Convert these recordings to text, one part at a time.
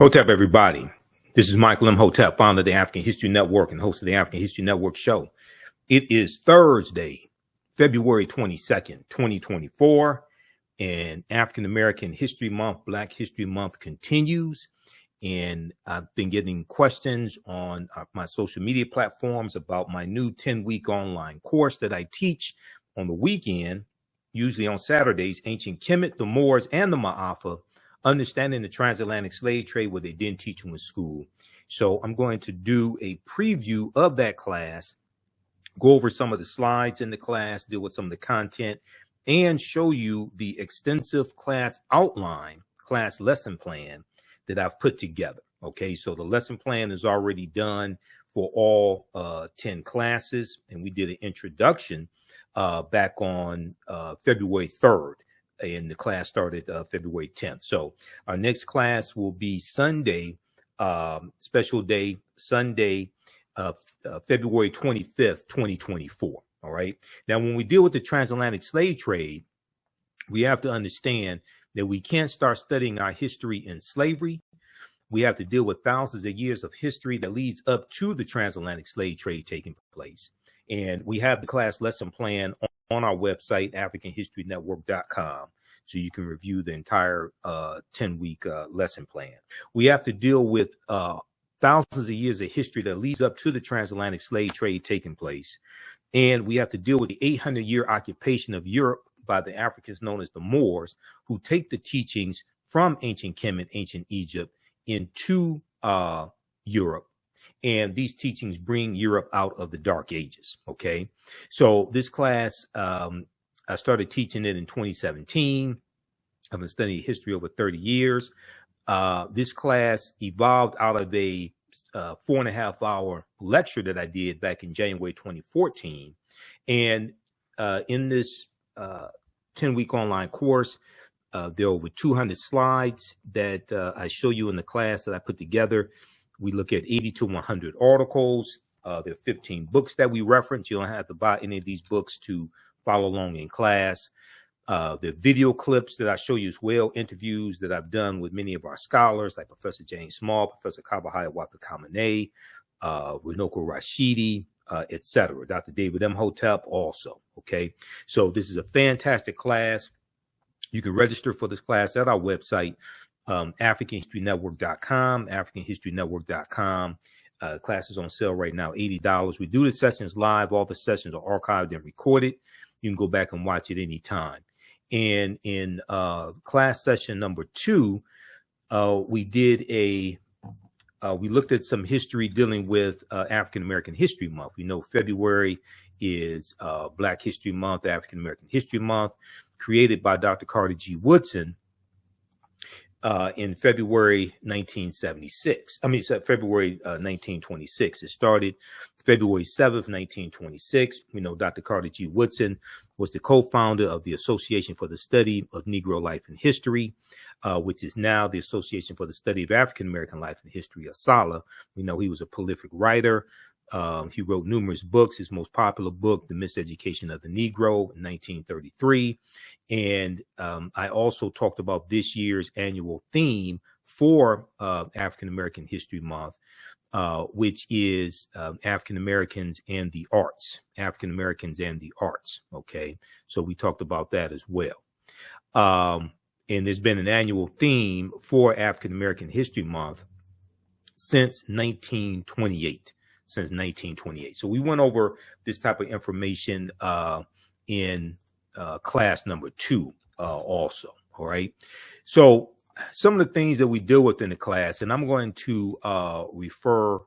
Hotep, everybody. This is Michael Imhotep, founder of the African History Network and host of the African History Network show. It is Thursday, February 22nd, 2024, and African American History Month, Black History Month continues. And I've been getting questions on my social media platforms about my new 10-week online course that I teach on the weekend, usually on Saturdays, Ancient Kemet, the Moors, and the Maafa, Understanding the Transatlantic Slave Trade, where they didn't teach you in school. So I'm going to do a preview of that class, go over some of the slides in the class, deal with some of the content, and show you the extensive class outline, class lesson plan that I've put together. Okay, so the lesson plan is already done for all 10 classes, and we did an introduction back on February 3rd. And the class started February 10th. So our next class will be Sunday, special day, Sunday, February 25th, 2024. All right. Now, when we deal with the transatlantic slave trade, we have to understand that we can't start studying our history in slavery. We have to deal with thousands of years of history that leads up to the transatlantic slave trade taking place. And we have the class lesson plan on our website, AfricanHistoryNetwork.com, so you can review the entire 10-week lesson plan. We have to deal with thousands of years of history that leads up to the transatlantic slave trade taking place. And we have to deal with the 800-year occupation of Europe by the Africans known as the Moors, who take the teachings from ancient Kemet, ancient Egypt, into Europe. And these teachings bring Europe out of the Dark Ages. Okay, so this class, I started teaching it in 2017. I've been studying history over 30 years. This class evolved out of a 4.5-hour lecture that I did back in January 2014. And in this 10-week online course, there are over 200 slides that I show you in the class that I put together. We look at 80 to 100 articles. There are 15 books that we reference. You don't have to buy any of these books to follow along in class. The video clips that I show you as well, interviews that I've done with many of our scholars, like Professor James Small, Professor Kabahaya Watakamane, Runoko Rashidi, etc. Dr. David Imhotep also. Okay, so this is a fantastic class. You can register for this class at our website, AfricanHistoryNetwork.com, AfricanHistoryNetwork.com. Class is on sale right now, $80. We do the sessions live. All the sessions are archived and recorded. You can go back and watch it anytime. And in class session number 2, we looked at some history dealing with African American History Month. We know February is Black History Month, African American History Month, created by Dr. Carter G. Woodson in February 1976. February 1926. It started February 7th, 1926. We know Dr. Carter G. Woodson was the co-founder of the Association for the Study of Negro Life and History, which is now the Association for the Study of African American Life and History, ASALH. We know he was a prolific writer. He wrote numerous books. His most popular book, The Miseducation of the Negro, in 1933. And I also talked about this year's annual theme for African American History Month, which is African Americans and the arts. African Americans and the arts. Okay, so we talked about that as well. And there's been an annual theme for African American History Month since 1928. Since 1928. So we went over this type of information in class number 2 also. All right. So some of the things that we deal with in the class, and I'm going to refer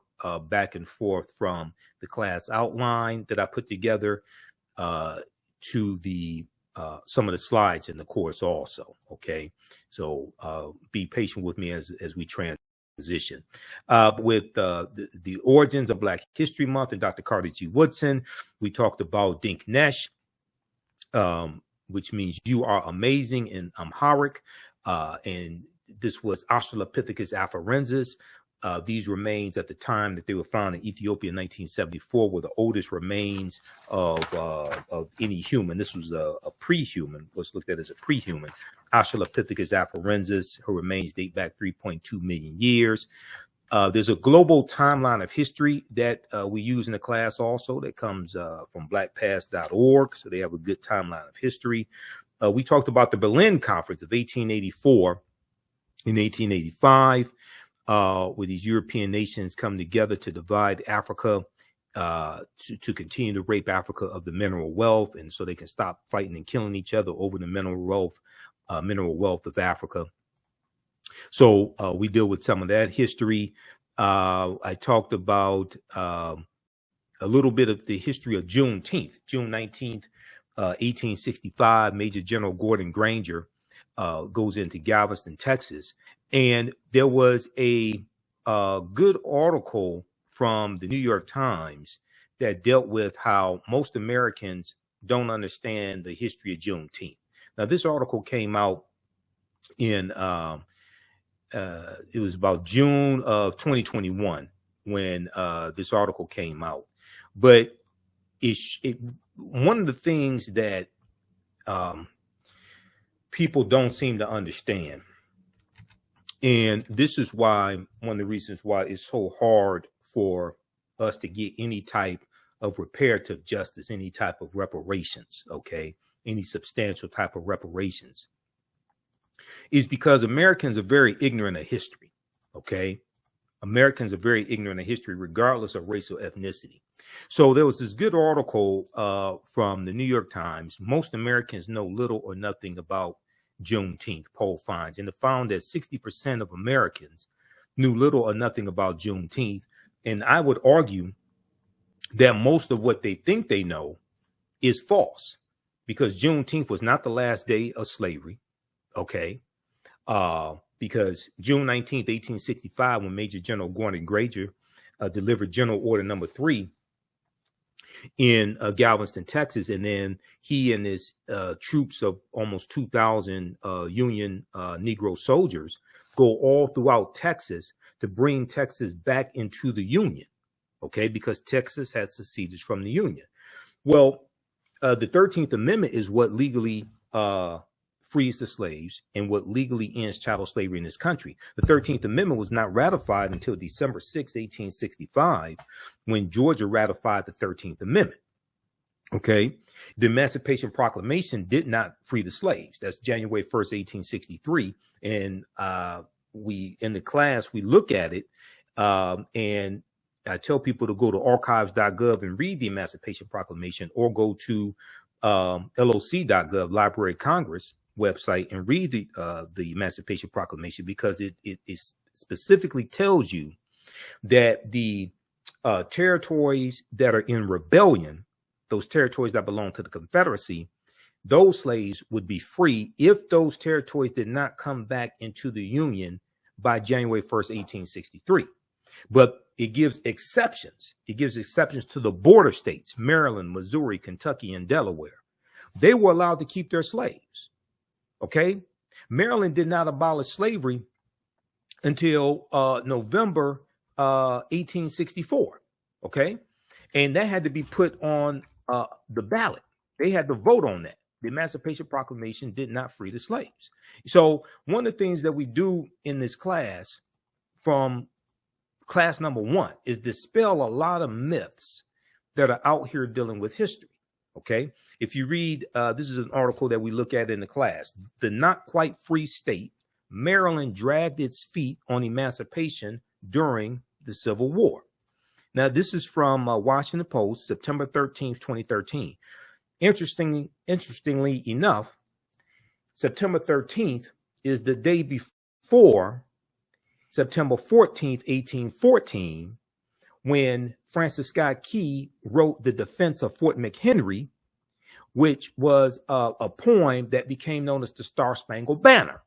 back and forth from the class outline that I put together to the some of the slides in the course also. Okay. So be patient with me as we transition. With the origins of Black History Month and Dr. Carter G. Woodson, we talked about Dink Nesh, which means you are amazing in Amharic, and this was Australopithecus afarensis, These remains at the time that they were found in Ethiopia in 1974 were the oldest remains of any human. This was a pre-human, what's looked at as a pre-human. Australopithecus afarensis, her remains date back 3.2 million years. There's a global timeline of history that we use in the class also that comes from blackpast.org. So they have a good timeline of history. We talked about the Berlin Conference of 1884 and 1885, where these European nations come together to divide Africa, to continue to rape Africa of the mineral wealth, and so they can stop fighting and killing each other over the mineral wealth of Africa. So we deal with some of that history. I talked about a little bit of the history of Juneteenth. June 19th, 1865, Major General Gordon Granger goes into Galveston, Texas. And there was a good article from the New York Times that dealt with how most Americans don't understand the history of Juneteenth. Now, this article came out in it was about June of 2021 when this article came out. But one of the things that people don't seem to understand, and this is why one of the reasons why it's so hard for us to get any type of reparative justice, any type of reparations, okay, any substantial type of reparations, is because Americans are very ignorant of history, okay? Americans are very ignorant of history, regardless of race or ethnicity. So there was this good article from the New York Times. Most Americans know little or nothing about Juneteenth, poll finds, and it found that 60% of Americans knew little or nothing about Juneteenth. And I would argue that most of what they think they know is false, because Juneteenth was not the last day of slavery, okay? Because June 19th, 1865, when Major General Gordon Granger delivered General Order Number 3 in Galveston, Texas, and then he and his troops of almost 2,000 Union Negro soldiers go all throughout Texas to bring Texas back into the Union, okay, because Texas had seceded from the Union. Well, the 13th Amendment is what legally frees the slaves and what legally ends chattel slavery in this country. The 13th Amendment was not ratified until December 6, 1865, when Georgia ratified the 13th Amendment. Okay. The Emancipation Proclamation did not free the slaves. That's January 1st, 1863. And in the class, we look at it, and I tell people to go to archives.gov and read the Emancipation Proclamation, or go to loc.gov, Library of Congress website, and read the Emancipation Proclamation, because it specifically tells you that the territories that are in rebellion, those territories that belong to the Confederacy, those slaves would be free if those territories did not come back into the Union by January 1st, 1863. But it gives exceptions. It gives exceptions to the border states, Maryland, Missouri, Kentucky, and Delaware. They were allowed to keep their slaves. Okay. Maryland did not abolish slavery until November 1864. Okay. And that had to be put on the ballot. They had to vote on that. The Emancipation Proclamation did not free the slaves. So one of the things that we do in this class, from class number 1, is dispel a lot of myths that are out here dealing with history. Okay. If you read, this is an article that we look at in the class. The not quite free state, Maryland dragged its feet on emancipation during the Civil War. Now, this is from Washington Post, September 13th, 2013. Interestingly enough, September 13th is the day before September 14th, 1814, when Francis Scott Key wrote The Defense of Fort McHenry, which was a poem that became known as the Star Spangled Banner.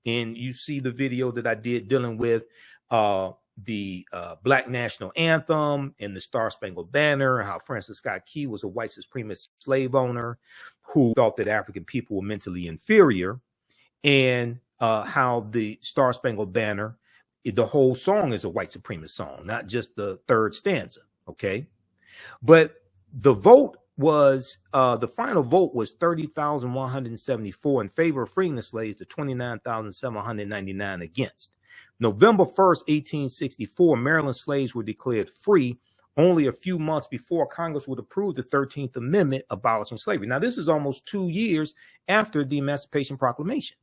And you see the video that I did dealing with the Black National Anthem and the Star Spangled Banner, how Francis Scott Key was a white supremacist slave owner who thought that African people were mentally inferior, and how the Star Spangled Banner the whole song is a white supremacist song, not just the third stanza. Okay. But the vote was, the final vote was 30,174 in favor of freeing the slaves to 29,799 against. November 1st, 1864, Maryland slaves were declared free only a few months before Congress would approve the 13th Amendment abolishing slavery. Now, this is almost 2 years after the Emancipation Proclamation.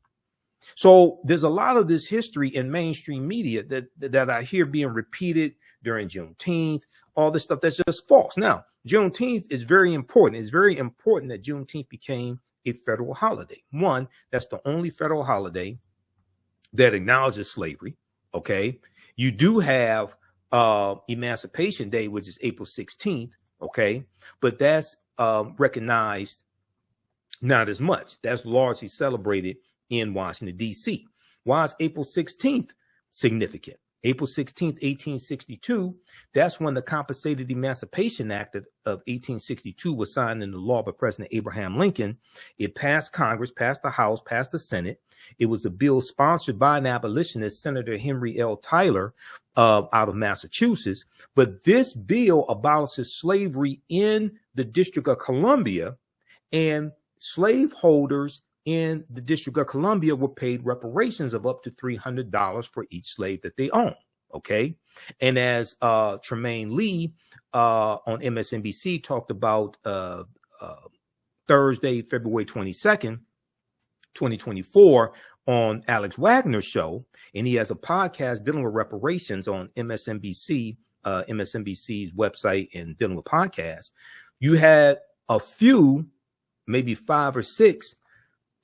So there's a lot of this history in mainstream media that I hear being repeated during Juneteenth, all this stuff that's just false. Now, Juneteenth is very important. It's very important that Juneteenth became a federal holiday. One, that's the only federal holiday that acknowledges slavery. Okay. You do have Emancipation Day, which is April 16th. Okay. But that's recognized not as much. That's largely celebrated in Washington, D.C. Why is April 16th significant? April 16th, 1862, that's when the Compensated Emancipation Act of 1862 was signed into law by President Abraham Lincoln. It passed Congress, passed the House, passed the Senate. It was a bill sponsored by an abolitionist, Senator Henry L. Tyler, out of Massachusetts. But this bill abolishes slavery in the District of Columbia, and slaveholders in the District of Columbia were paid reparations of up to $300 for each slave that they own. Okay. And as Tremaine Lee on MSNBC talked about Thursday, February 22nd, 2024 on Alex Wagner's show, and he has a podcast dealing with reparations on MSNBC, MSNBC's website, and dealing with podcasts. You had a few, maybe 5 or 6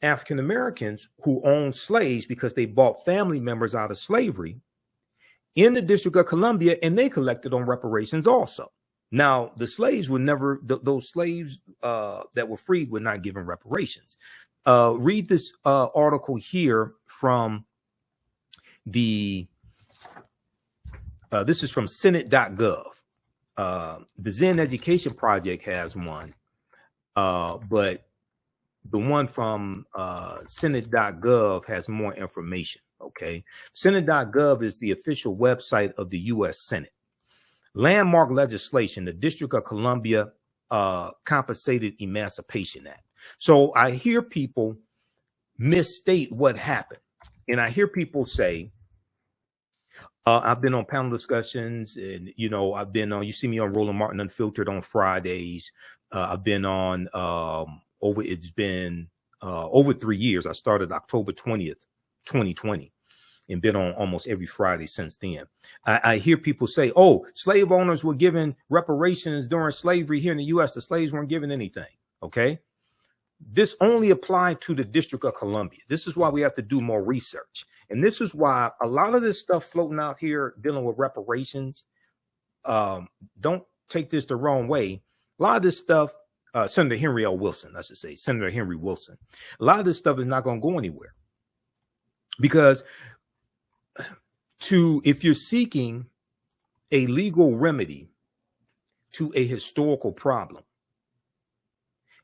African Americans who owned slaves because they bought family members out of slavery in the District of Columbia, and they collected on reparations also. Now, the slaves were never, those slaves that were freed were not given reparations. Read this article here from the, this is from Senate.gov. The Zen Education Project has one, but the one from Senate.gov has more information. Okay. Senate.gov is the official website of the U.S. Senate. Landmark legislation, the District of Columbia Compensated Emancipation Act. So I hear people misstate what happened. And I hear people say, I've been on panel discussions, and, you know, I've been on, you see me on Roland Martin Unfiltered on Fridays. I've been on, it's been over 3 years. I started October 20th, 2020, and been on almost every Friday since then. I hear people say, oh, slave owners were given reparations during slavery here in the U.S. The slaves weren't given anything. Okay. This only applied to the District of Columbia. This is why we have to do more research. And this is why a lot of this stuff floating out here dealing with reparations, don't take this the wrong way. A lot of this stuff, Senator Henry L. Wilson, I should say, Senator Henry Wilson, a lot of this stuff is not going to go anywhere. Because if you're seeking a legal remedy to a historical problem,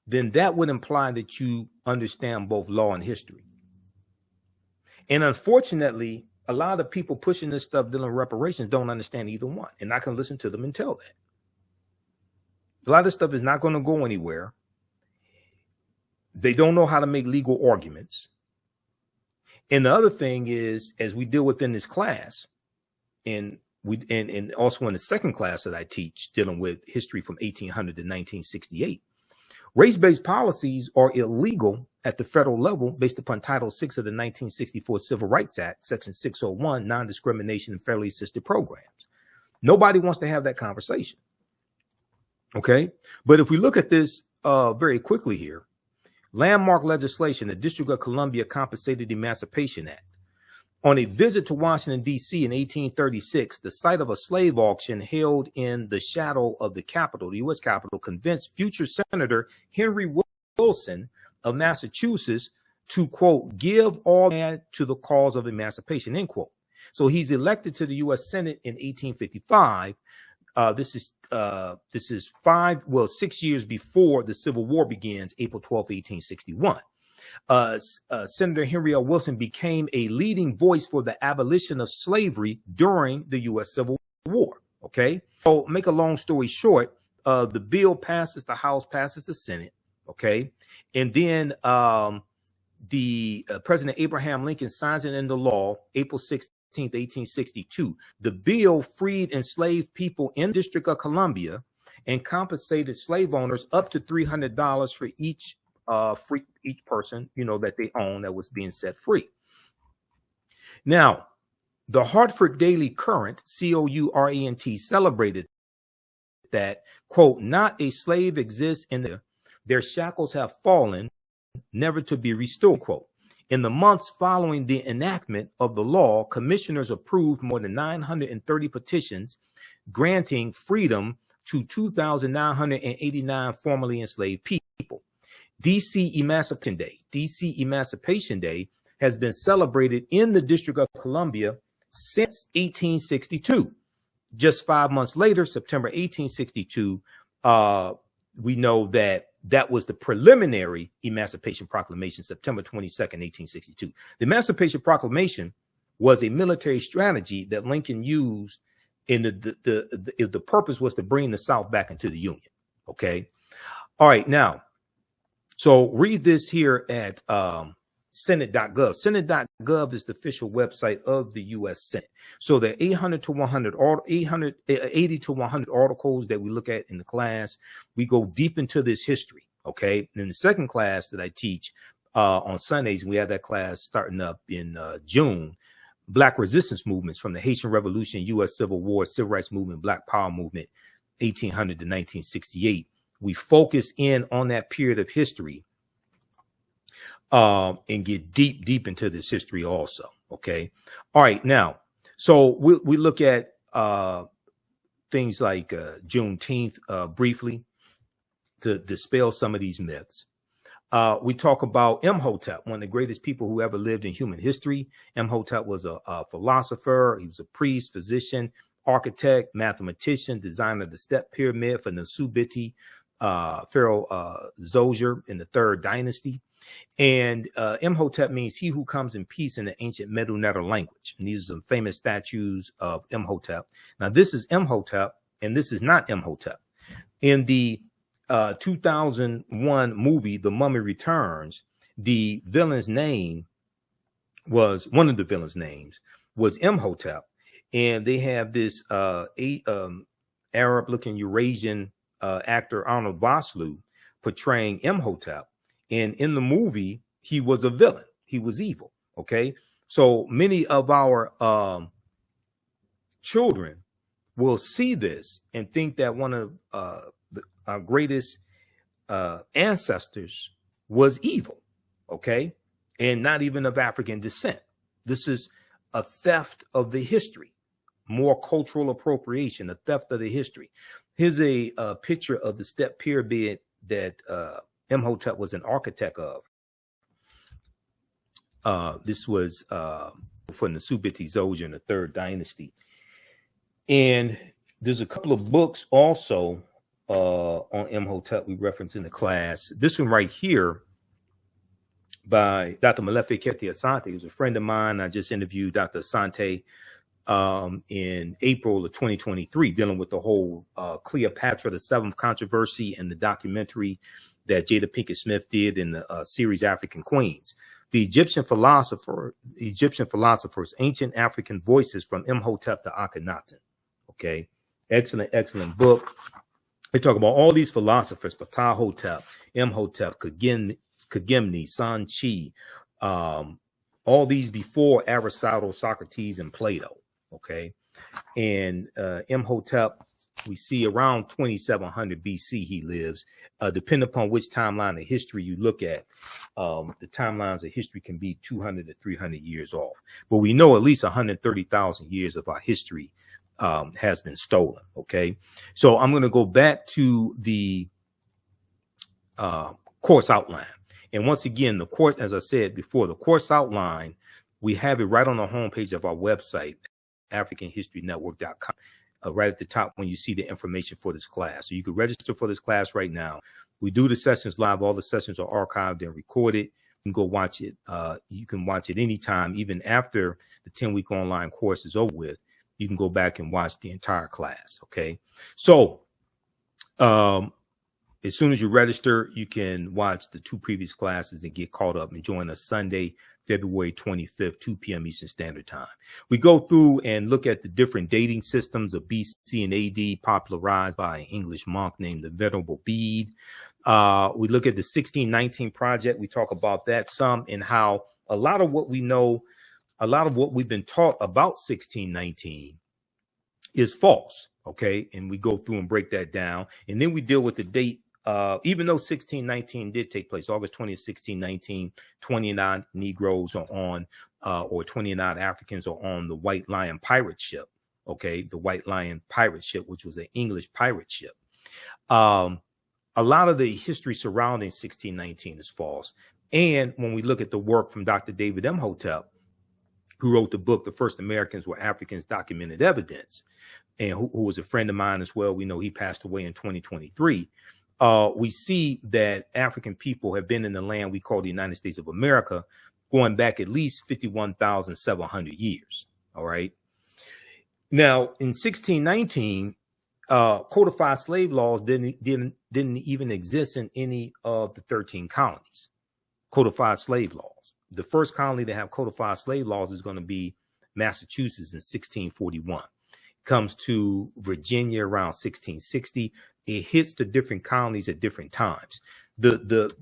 then that would imply that you understand both law and history. And unfortunately, a lot of people pushing this stuff dealing with reparations don't understand either one. And I can listen to them and tell that. A lot of this stuff is not going to go anywhere. They don't know how to make legal arguments. And the other thing is, as we deal with in this class, and also in the second class that I teach, dealing with history from 1800 to 1968, race-based policies are illegal at the federal level based upon Title VI of the 1964 Civil Rights Act, Section 601, non-discrimination in federally assisted programs. Nobody wants to have that conversation. Okay. But if we look at this very quickly here, landmark legislation, the District of Columbia Compensated Emancipation Act. On a visit to Washington, D.C. in 1836, the site of a slave auction held in the shadow of the Capitol, the U.S. Capitol, convinced future Senator Henry Wilson of Massachusetts to, quote, give all land to the cause of emancipation, end quote. So he's elected to the U.S. Senate in 1855. This is 6 years before the Civil War begins, April 12, 1861. Senator Henry L. Wilson became a leading voice for the abolition of slavery during the U.S. Civil War. Okay, so make a long story short, the bill passes the House, passes the Senate. Okay, and then President Abraham Lincoln signs it into law April 16th, 1862. The bill freed enslaved people in the District of Columbia and compensated slave owners up to $300 for each person, that they own that was being set free. Now, the Hartford Daily Courant, Courant, celebrated that, quote, not a slave exists in their shackles have fallen, never to be restored, quote. In the months following the enactment of the law, commissioners approved more than 930 petitions granting freedom to 2,989 formerly enslaved people. DC Emancipation Day has been celebrated in the District of Columbia since 1862. Just 5 months later, September 1862, we know that was the preliminary Emancipation Proclamation, September 22nd, 1862. The Emancipation Proclamation was a military strategy that Lincoln used, and the purpose was to bring the South back into the Union. Okay. All right. Now, so read this here at Senate.gov. Senate.gov is the official website of the U.S. Senate. So there are 80 to 100 articles that we look at in the class. We go deep into this history. Okay. And in the second class that I teach on Sundays, we have that class starting up in June. Black resistance movements from the Haitian Revolution, U.S. Civil War, Civil Rights Movement, Black Power Movement, 1800 to 1968. We focus in on that period of history and get deep into this history also. Okay. All right. Now, so we look at things like Juneteenth briefly to dispel some of these myths. We talk about Imhotep, one of the greatest people who ever lived in human history. Imhotep was a philosopher. He was a priest, physician, architect, mathematician, designer of the step pyramid for Nasubiti, Pharaoh Zoser in the third dynasty. And Imhotep means he who comes in peace in the ancient Medu Neter language. And these are some famous statues of Imhotep. Now, this is Imhotep, and this is not Imhotep. In the 2001 movie, The Mummy Returns, the villain's name was, one of the villain's names was Imhotep. And they have this Arab-looking Eurasian actor, Arnold Vosloo, portraying Imhotep. And in the movie, he was a villain. He was evil. Okay. So many of our children will see this and think that one of our greatest ancestors was evil. Okay. And not even of African descent. This is a theft of the history, more cultural appropriation, a theft of the history. Here's a picture of the step pyramid that Imhotep was an architect of. This was for Nasubiti Zoser in the third dynasty. And there's a couple of books also on Imhotep we reference in the class. This one right here by Dr. Malefi Kete Asante, who's a friend of mine. I just interviewed Dr. Asante in April of 2023, dealing with the whole Cleopatra the Seventh controversy and the documentary that Jada Pinkett Smith did in the series African Queens. The Egyptian philosophers, Ancient African Voices from Imhotep to Akhenaten. Okay, excellent book. They talk about all these philosophers: Ptahhotep, Imhotep, Kagemi, Sanchi, all these before Aristotle, Socrates, and Plato. Okay, and Imhotep, we see around 2700 BC he lives. Depending upon which timeline of history you look at, the timelines of history can be 200 to 300 years off. But we know at least 130,000 years of our history has been stolen. Okay, so I'm going to go back to the course outline. And once again, the course, as I said before, the course outline, we have it right on the homepage of our website, AfricanHistoryNetwork.com. Right at the top when you see the information for this class. So you can register for this class right now. We do the sessions live. All the sessions are archived and recorded. can go watch it. You can watch it anytime, even after the 10-week online course is over with. You can go back and watch the entire class. Okay. So as soon as you register, you can watch the 2 previous classes and get caught up and join us Sunday, February 25th, 2 p.m. Eastern Standard Time. We go through and look at the different dating systems of BC and AD popularized by an English monk named the Venerable Bede. We look at the 1619 project. We talk about that some, and how a lot of what we know, a lot of what we've been taught about 1619 is false. Okay. And we go through and break that down. And then we deal with the date. Even though 1619 did take place, August 20th, 1619, 29 Negroes are on, or 29 Africans are on the White Lion pirate ship. Okay. The White Lion pirate ship, which was an English pirate ship. A lot of the history surrounding 1619 is false. And when we look at the work from Dr. David Imhotep, who wrote the book, The First Americans Were Africans, Documented Evidence, and who was a friend of mine as well. We know he passed away in 2023. We see that African people have been in the land we call the United States of America going back at least 51,700 years. All right. Now, in 1619, codified slave laws didn't even exist in any of the 13 colonies. Codified slave laws. The first colony to have codified slave laws is going to be Massachusetts in 1641. Comes to Virginia around 1660. It hits the different colonies at different times. The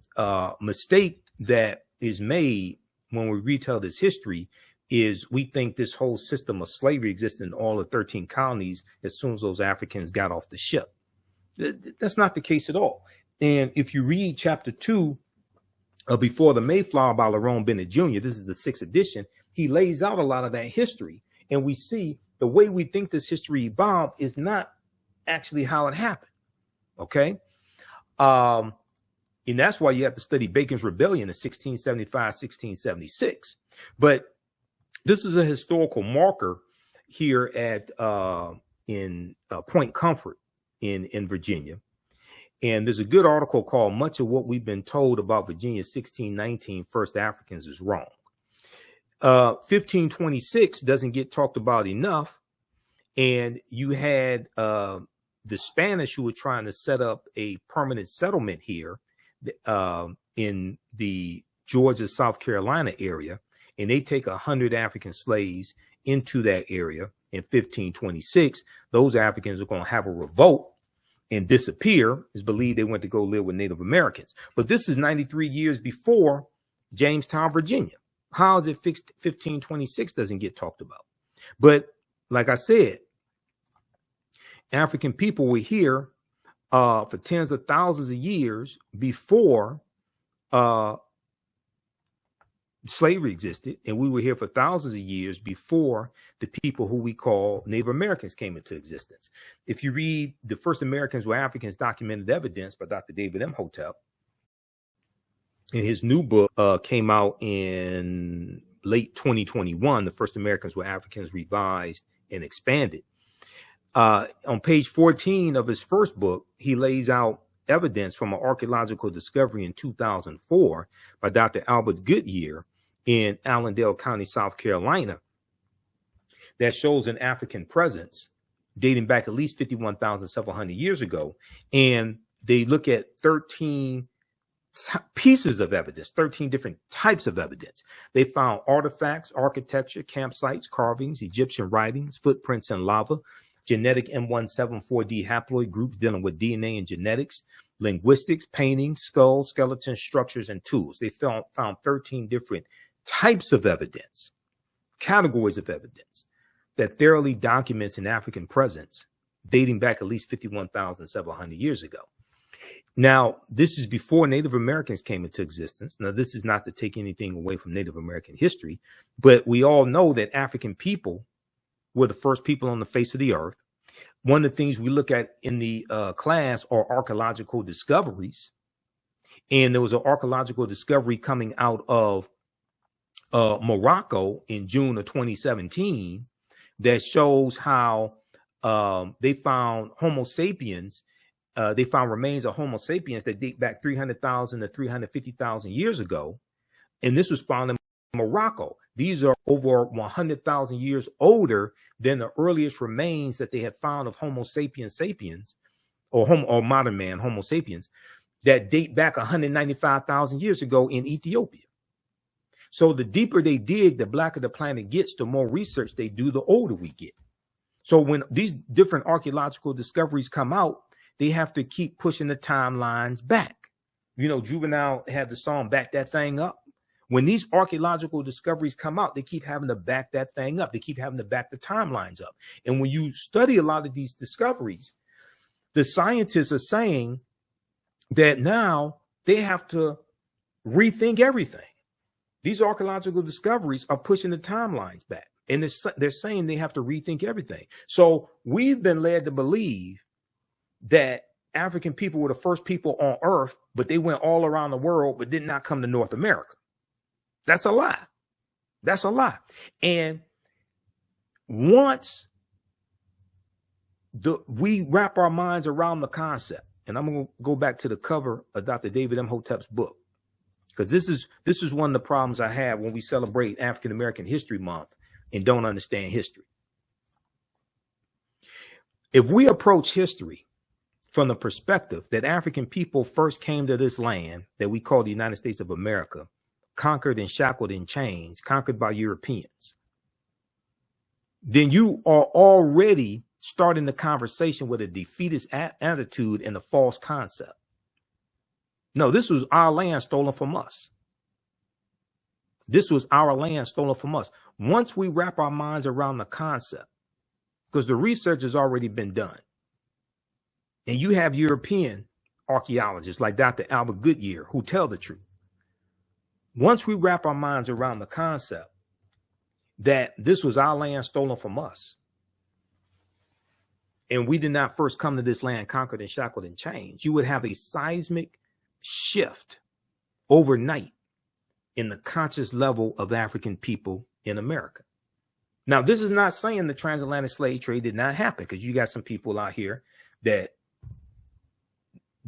mistake that is made when we retell this history is we think this whole system of slavery existed in all the 13 colonies as soon as those Africans got off the ship. That's not the case at all. And if you read chapter 2 of Before the Mayflower by Lerone Bennett Jr., this is the 6th edition, he lays out a lot of that history. And we see the way we think this history evolved is not actually how it happened. Okay. And that's why you have to study Bacon's Rebellion in 1675, 1676. But this is a historical marker here at in Point Comfort in Virginia. And there's a good article called Much of What We've Been Told About Virginia's 1619 First Africans is Wrong. 1526 doesn't get talked about enough. And you had the Spanish who were trying to set up a permanent settlement here in the Georgia, South Carolina area. And they take 100 African slaves into that area in 1526. Those Africans are going to have a revolt and disappear. It's believed they went to go live with Native Americans. But this is 93 years before Jamestown, Virginia. How is it fixed? 1526 doesn't get talked about. But like I said, African people were here for tens of thousands of years before slavery existed. And we were here for thousands of years before the people who we call Native Americans came into existence. If you read The First Americans Were Africans, Documented Evidence by Dr. David Imhotep, and his new book came out in late 2021, The First Americans Were Africans, Revised and Expanded. On page 14 of his first book, he lays out evidence from an archaeological discovery in 2004 by Dr. Albert Goodyear in Allendale County, South Carolina, that shows an African presence dating back at least 51,700 years ago. And they look at 13 pieces of evidence, 13 different types of evidence. They found artifacts, architecture, campsites, carvings, Egyptian writings, footprints in lava, genetic M174D haploid groups dealing with DNA and genetics, linguistics, paintings, skulls, skeletons, structures, and tools. They found 13 different types of evidence, categories of evidence that thoroughly documents an African presence dating back at least 51,700 years ago. Now, this is before Native Americans came into existence. Now, this is not to take anything away from Native American history, but we all know that African people were the first people on the face of the earth. One of the things we look at in the class are archaeological discoveries. And there was an archaeological discovery coming out of Morocco in June of 2017 that shows how they found Homo sapiens. They found remains of Homo sapiens that date back 300,000 to 350,000 years ago And this was found in Morocco. These are over 100,000 years older than the earliest remains that they had found of Homo sapiens sapiens, or modern man, Homo sapiens, that date back 195,000 years ago in Ethiopia. So the deeper they dig, the blacker the planet gets, the more research they do, the older we get. So when these different archaeological discoveries come out, they have to keep pushing the timelines back. You know, Juvenile had the song Back That Thing Up. When these archaeological discoveries come out, they keep having to back that thing up. They keep having to back the timelines up. And when you study a lot of these discoveries, the scientists are saying that now they have to rethink everything. These archaeological discoveries are pushing the timelines back. And they're saying they have to rethink everything. So we've been led to believe that African people were the first people on Earth, but they went all around the world, but did not come to North America. That's a lie. That's a lie. And once we wrap our minds around the concept, and I'm going to go back to the cover of Dr. David Imhotep's book, because this is one of the problems I have when we celebrate African American History Month and don't understand history. If we approach history from the perspective that African people first came to this land that we call the United States of America, conquered and shackled in chains, conquered by Europeans, then you are already starting the conversation with a defeatist attitude and a false concept. No, this was our land stolen from us. This was our land stolen from us. Once we wrap our minds around the concept, because the research has already been done, and you have European archaeologists like Dr. Albert Goodyear who tell the truth. Once we wrap our minds around the concept that this was our land stolen from us, and we did not first come to this land conquered and shackled and chained, you would have a seismic shift overnight in the conscious level of African people in America. Now, this is not saying the transatlantic slave trade did not happen, because you got some people out here that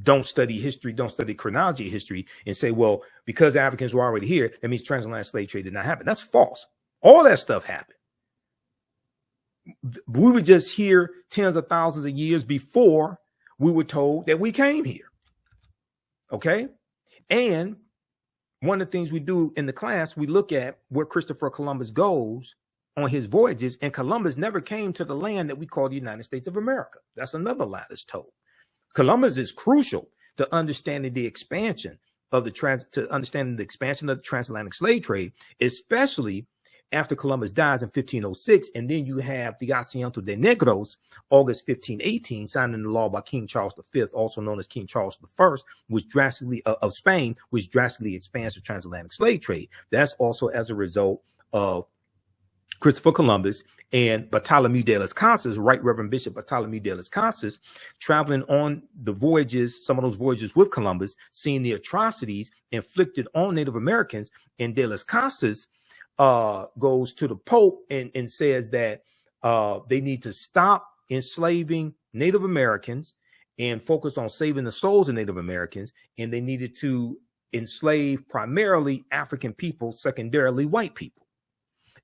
don't study history, don't study chronology of history, and say, well, because Africans were already here, that means transatlantic slave trade did not happen. That's false. All that stuff happened. We were just here tens of thousands of years before we were told that we came here. Okay? And one of the things we do in the class, we look at where Christopher Columbus goes on his voyages, and Columbus never came to the land that we call the United States of America. That's another lie that's told. Columbus is crucial to understanding the expansion of the transatlantic slave trade, especially after Columbus dies in 1506, and then you have the Asiento de Negros, August 1518, signed into law by King Charles V, also known as King Charles I, which drastically of Spain, which drastically expands the transatlantic slave trade. That's also as a result of Christopher Columbus and Bartholomew de las Casas, Right Reverend Bishop Bartholomew de las Casas, traveling on the voyages, some of those voyages with Columbus, seeing the atrocities inflicted on Native Americans. And de las Casas goes to the Pope and says that they need to stop enslaving Native Americans and focus on saving the souls of Native Americans. And they needed to enslave primarily African people, secondarily white people.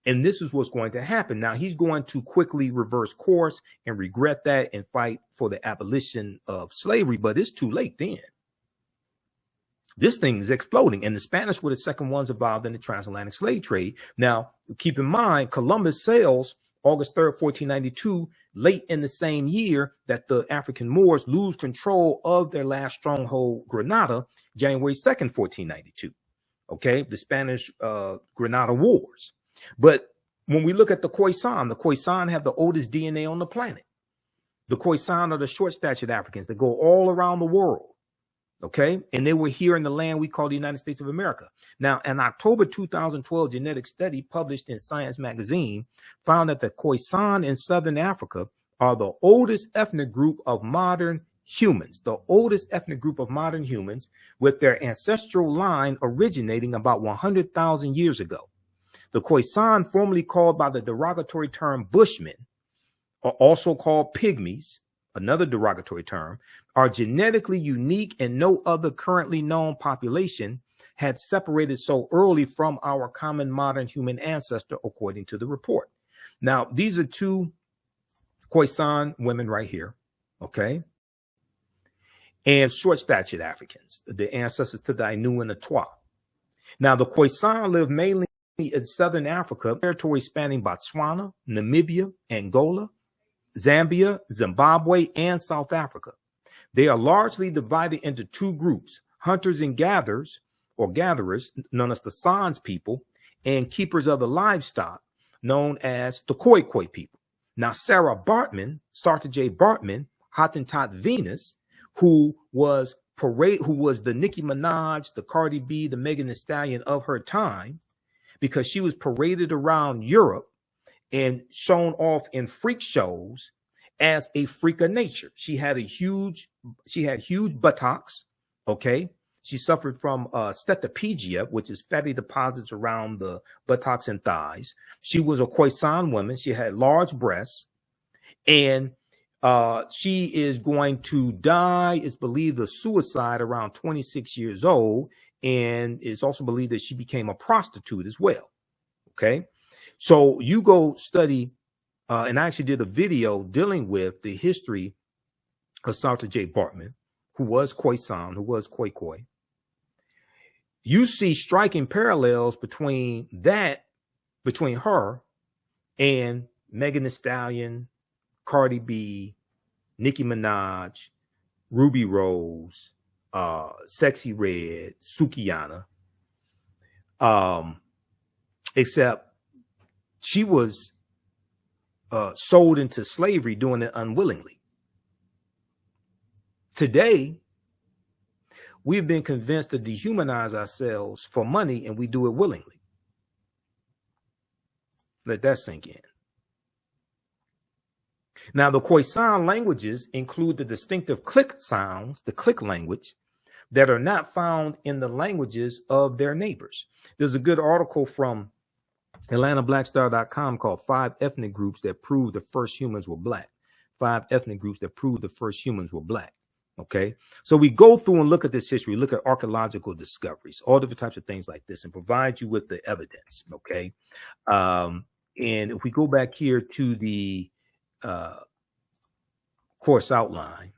And this is what's going to happen. Now, he's going to quickly reverse course and regret that and fight for the abolition of slavery, but it's too late then. This thing is exploding, and the Spanish were the second ones involved in the transatlantic slave trade. Now, keep in mind, Columbus sails August 3rd, 1492, late in the same year that the African Moors lose control of their last stronghold, Granada, January 2nd, 1492. Okay, the Spanish Granada Wars. But when we look at the Khoisan have the oldest DNA on the planet. The Khoisan are the short-statured Africans that go all around the world. Okay, and they were here in the land we call the United States of America. Now, an October 2012 genetic study published in Science magazine found that the Khoisan in Southern Africa are the oldest ethnic group of modern humans, with their ancestral line originating about 100,000 years ago. The Khoisan, formerly called by the derogatory term Bushmen, are also called pygmies, another derogatory term, are genetically unique, and no other currently known population had separated so early from our common modern human ancestor, according to the report. Now, these are two Khoisan women right here, okay? And short-statured Africans, the ancestors to the Ainu and the Twa. Now, the Khoisan live mainly in southern Africa, territory spanning Botswana, Namibia, Angola, Zambia, Zimbabwe, and South Africa. They are largely divided into two groups, hunters and gatherers, or gatherers, known as the Sans people, and keepers of the livestock, known as the Khoi Khoi people. Now, Sara Baartman, Sara J. Baartman, Hottentot Venus, who was the Nicki Minaj, the Cardi B, the Megan Thee Stallion of her time, because she was paraded around Europe and shown off in freak shows as a freak of nature. She had huge buttocks, okay? She suffered from steatopygia, which is fatty deposits around the buttocks and thighs. She was a Khoisan woman. She had large breasts, and she is going to die, it's believed, of suicide around 26 years old, and it's also believed that she became a prostitute as well, okay? So you go study, and I actually did a video dealing with the history of Sara J. Baartman, who was Khoisan, who was Khoi Khoi. You see striking parallels between her and Megan Thee Stallion, Cardi B, Nicki Minaj, Ruby Rose, Sexy Red, Sukihana, except she was sold into slavery, doing it unwillingly. Today, we've been convinced to dehumanize ourselves for money, and we do it willingly. Let that sink in. Now, the Khoisan languages include the distinctive click sounds, the click language, that are not found in the languages of their neighbors. There's a good article from AtlantaBlackStar.com called 5 Ethnic Groups That Prove the First Humans Were Black. 5 ethnic groups that prove the first humans were black. Okay, so we go through and look at this history, look at archaeological discoveries, all different types of things like this, and provide you with the evidence. Okay, and if we go back here to the course outline,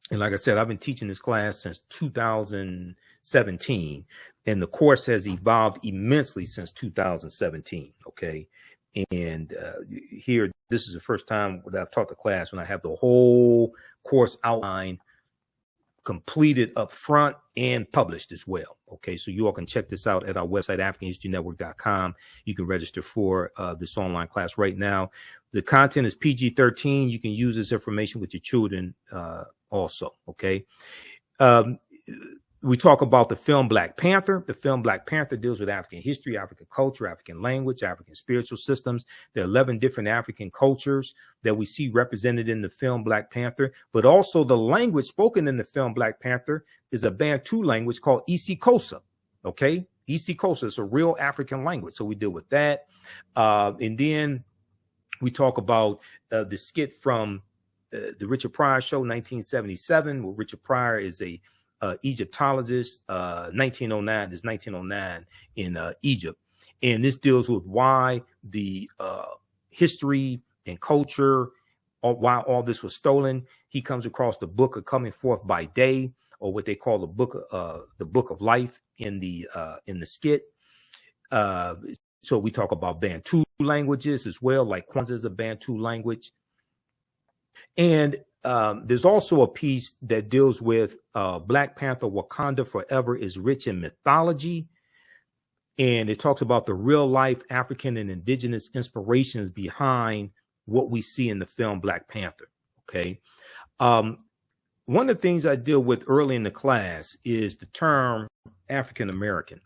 and like I said, I've been teaching this class since 2017, and the course has evolved immensely since 2017. Okay, and here, this is the first time that I've taught the class when I have the whole course outline completed up front and published as well. Okay, so you all can check this out at our website, AfricanHistoryNetwork.com. You can register for this online class right now. The content is PG-13. You can use this information with your children also. Okay. We talk about the film Black Panther. The film Black Panther deals with African history, African culture, African language, African spiritual systems. There are 11 different African cultures that we see represented in the film Black Panther, but also the language spoken in the film Black Panther is a Bantu language called isiXhosa. Okay, isiXhosa is a real African language. So we deal with that. And then we talk about the skit from the Richard Pryor Show, 1977, where Richard Pryor is a Egyptologist, 1909 is 1909 in Egypt. And this deals with why the history and culture, or why all this was stolen. He comes across the book of Coming Forth by Day, or what they call the book of life in the skit. So we talk about Bantu languages as well, like Kwanzaa is a Bantu language. And there's also a piece that deals with Black Panther, Wakanda Forever is rich in mythology. And it talks about the real life African and indigenous inspirations behind what we see in the film Black Panther. Okay. One of the things I deal with early in the class is the term African American.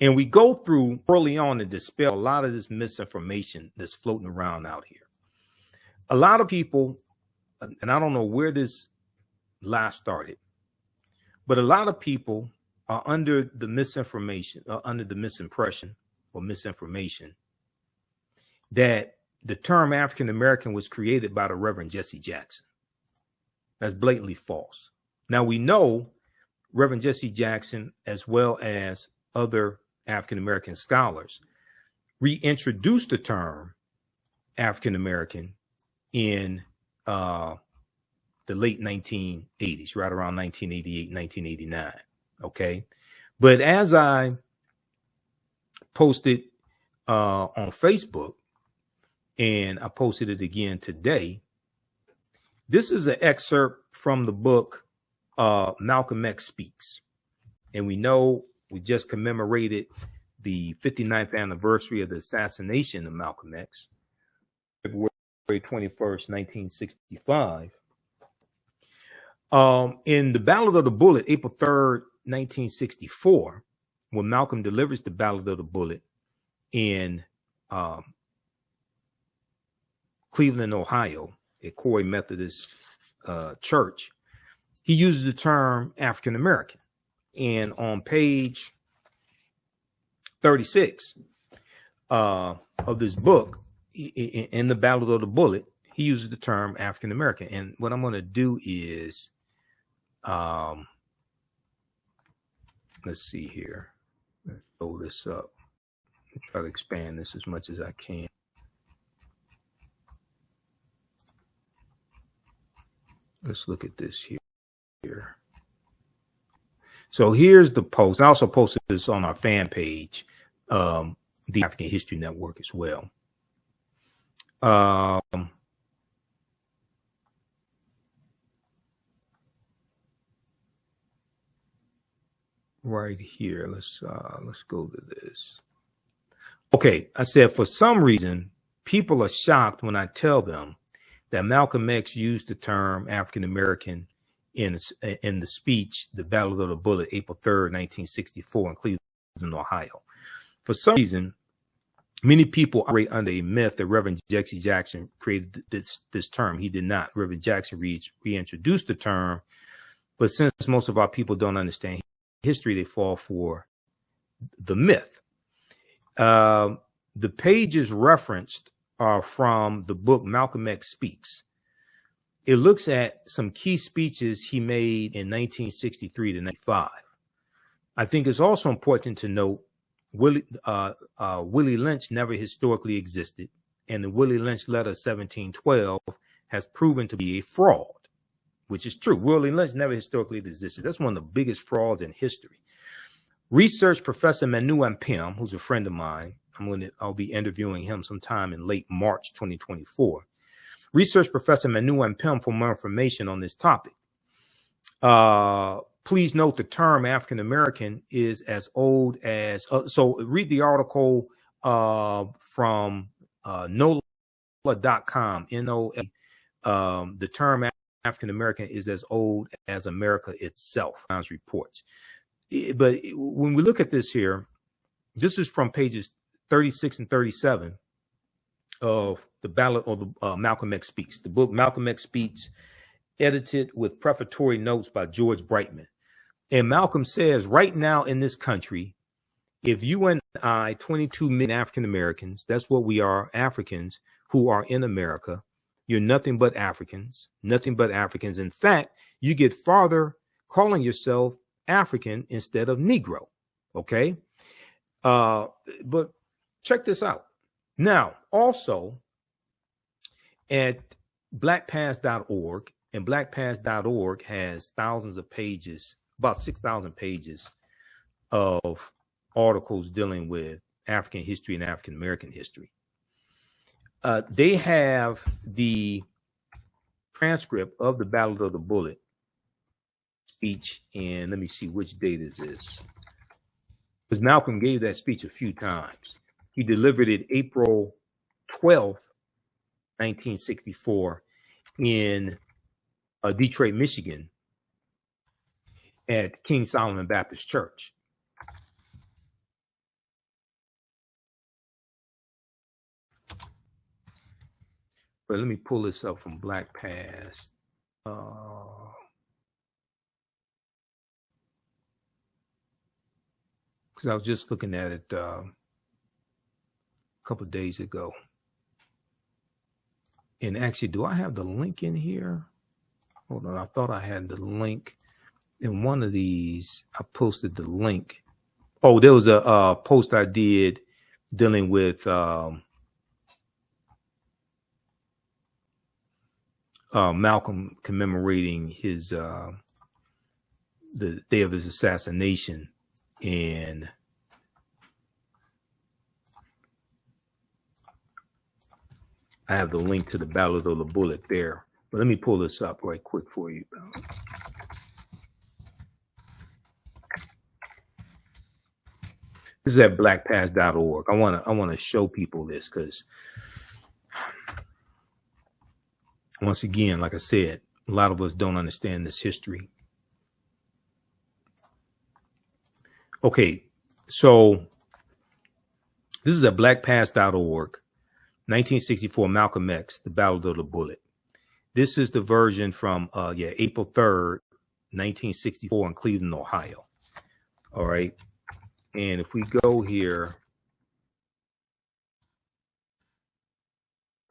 And we go through early on to dispel a lot of this misinformation that's floating around out here. A lot of people, and I don't know where this lie started, but a lot of people are under the misinformation, under the misimpression or misinformation that the term African American was created by the Reverend Jesse Jackson. That's blatantly false. Now we know Reverend Jesse Jackson, as well as other African-American scholars, reintroduced the term African-American in the late 1980s, right around 1988, 1989. Okay. But as I posted on Facebook, and I posted it again today, this is an excerpt from the book Malcolm X Speaks. And we know we just commemorated the 59th anniversary of the assassination of Malcolm X, February 21st, 1965. In the Ballad of the Bullet, April 3rd, 1964, when Malcolm delivers the Ballad of the Bullet in Cleveland, Ohio, at Corey Methodist Church, he uses the term African American. And on page 36 of this book, in the Ballad of the Bullet, he uses the term African American. And what I'm going to do is, let's see here. Let's throw this up. Try to expand this as much as I can. Let's look at this here. So here's the post. I also posted this on our fan page, the African History Network as well. Right here. Let's go to this. Okay, I said, for some reason, people are shocked when I tell them that Malcolm X used the term African American in the speech, the Ballad of the Bullet, April 3rd, 1964, in Cleveland, Ohio. For some reason, many people operate under a myth that Reverend Jesse Jackson created this term. He did not. Reverend Jackson reintroduced the term, but since most of our people don't understand history, they fall for the myth. The pages referenced are from the book Malcolm X Speaks. It looks at some key speeches he made in 1963 to 95. I think it's also important to note Willie Lynch never historically existed, and the Willie Lynch letter 1712 has proven to be a fraud, which is true. Willie Lynch never historically existed. That's one of the biggest frauds in history. Research professor Manu Ampem, who's a friend of mine, I'll be interviewing him sometime in late March 2024. Research professor Manu Ampem for more information on this topic. Please note the term African American is as old as, so read the article from NOLA.com, NOLA. The term African American is as old as America itself, reports. But when we look at this here, this is from pages 36 and 37 of the Ballad of the Malcolm X Speaks, the book Malcolm X Speaks, edited with prefatory notes by George Brightman. And Malcolm says, right now in this country, if you and I, 22 million African Americans, that's what we are, Africans who are in America, you're nothing but Africans, nothing but Africans. In fact, you get farther calling yourself African instead of Negro. Okay. But check this out. Now, also at blackpast.org, and blackpast.org has thousands of pages, about 6,000 pages of articles dealing with African history and African American history. They have the transcript of the Ballad of the Bullet speech, and let me see which date is this. Because Malcolm gave that speech a few times. He delivered it April 12th, 1964 in Detroit, Michigan at King Solomon Baptist Church. But let me pull this up from Black Past. Because I was just looking at it a couple of days ago. And actually, do I have the link in here? Hold on, I thought I had the link. in one of these, I posted the link. Oh, there was a post I did dealing with Malcolm commemorating his the day of his assassination, and I have the link to the Ballad of the Bullet there. But let me pull this up right quick for you. This is at blackpast.org. I want to show people this because, once again, like I said, a lot of us don't understand this history. Okay, so this is at blackpast.org, 1964, Malcolm X, the Ballad of the Bullet. This is the version from April 3rd, 1964 in Cleveland, Ohio. All right. And if we go here,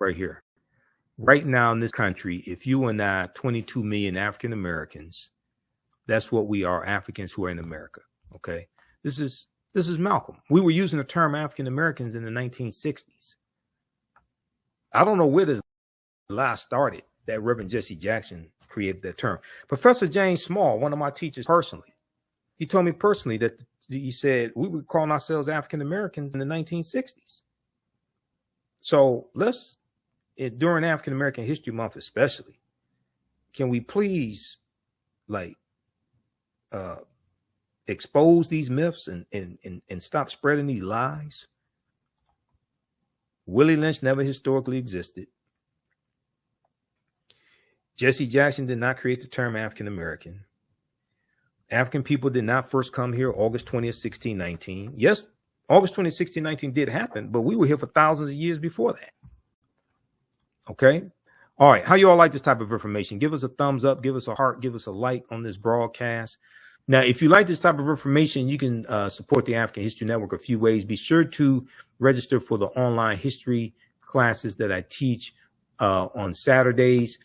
right here, right now in this country, if you and I, 22 million African Americans, that's what we are, Africans who are in America. Okay. This is Malcolm. We were using the term African Americans in the 1960s. I don't know where this lie started that Reverend Jesse Jackson created that term. Professor James Small, one of my teachers personally, he told me personally that he said we were calling ourselves African Americans in the 1960s. So let's, during African American History Month especially, can we please expose these myths and stop spreading these lies? Willie Lynch never historically existed. Jesse Jackson did not create the term African American. African people did not first come here August 20th, 1619. Yes, August 20th, 1619 did happen, but we were here for thousands of years before that. Okay. All right. How you all like this type of information? Give us a thumbs up, give us a heart, give us a like on this broadcast. Now, if you like this type of information, you can support the African History Network a few ways. Be sure to register for the online history classes that I teach on Saturdays.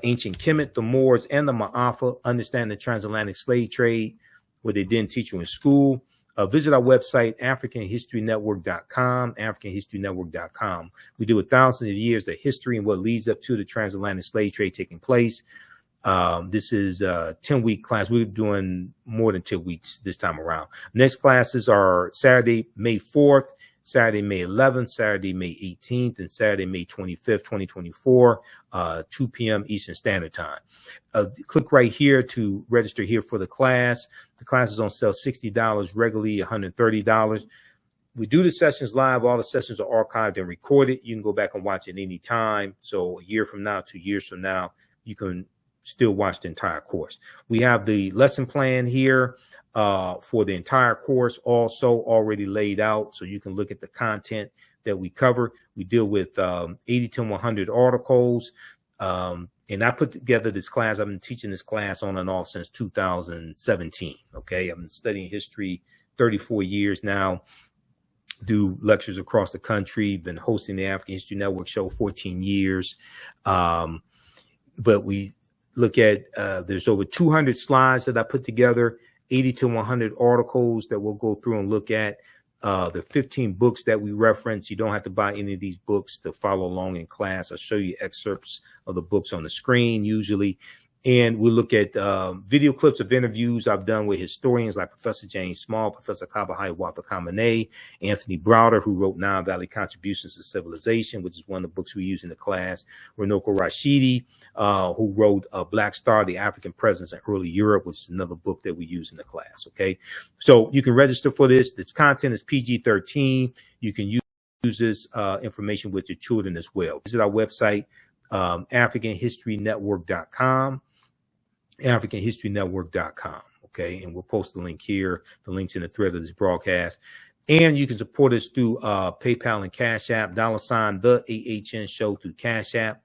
Ancient Kemet, the Moors, and the Maafa, understand the transatlantic slave trade, what they didn't teach you in school. Visit our website, AfricanHistoryNetwork.com, AfricanHistoryNetwork.com. We do thousands of years of history and what leads up to the transatlantic slave trade taking place. This is a 10-week class. We're doing more than 10 weeks this time around. Next classes are Saturday, May 4th, Saturday, May 11th, Saturday, May 18th, and Saturday, May 25th, 2024, 2 p.m. Eastern Standard Time. Click right here to register here for the class. The class is on sale $60, regularly $130. We do the sessions live. All the sessions are archived and recorded. You can go back and watch it any time. So a year from now, 2 years from now, you can still watch the entire course. We have the lesson plan here for the entire course also already laid out, so you can look at the content that we cover. We deal with 80 to 100 articles, and I put together this class. I've been teaching this class on and off since 2017. Okay, I've been studying history 34 years now. Do lectures across the country. Been hosting the African History Network show 14 years, but we look at there's over 200 slides that I put together, 80 to 100 articles that we'll go through and look at, the 15 books that we reference. You don't have to buy any of these books to follow along in class. I'll show you excerpts of the books on the screen usually. And we look at video clips of interviews I've done with historians like Professor James Small, Professor Kabahai Wafa-Kamene, Anthony Browder, who wrote Nile Valley Contributions to Civilization, which is one of the books we use in the class, Runoko Rashidi, who wrote Black Star, the African Presence in Early Europe, which is another book that we use in the class. Okay, so you can register for this. Its content is PG-13. You can use this information with your children as well. Visit our website, AfricanHistoryNetwork.com. AfricanHistoryNetwork.com. Okay, and we'll post the link here. The link's in the thread of this broadcast. And you can support us through PayPal and Cash App, $ the AHN show through Cash App,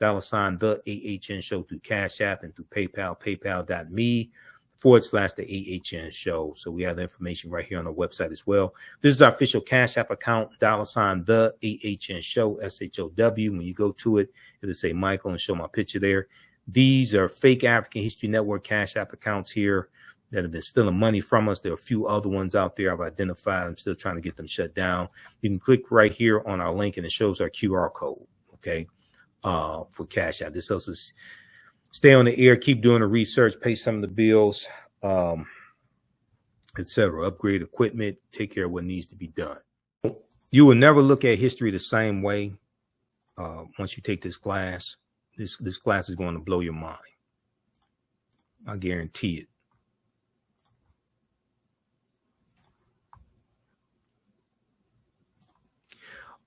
$ the AHN show through Cash App, and through PayPal, paypal.me / the AHN show. So we have the information right here on the website as well. This is our official Cash App account, $ the AHN show, SHOW. When you go to it, it'll say Michael and show my picture there. These are fake African History Network Cash App accounts here that have been stealing money from us. There are a few other ones out there I've identified. I'm still trying to get them shut down. You can click right here on our link and it shows our QR code, okay, for Cash App. This helps us stay on the air, keep doing the research, pay some of the bills, etc. Upgrade equipment, take care of what needs to be done. You will never look at history the same way once you take this class. This class is going to blow your mind. I guarantee it.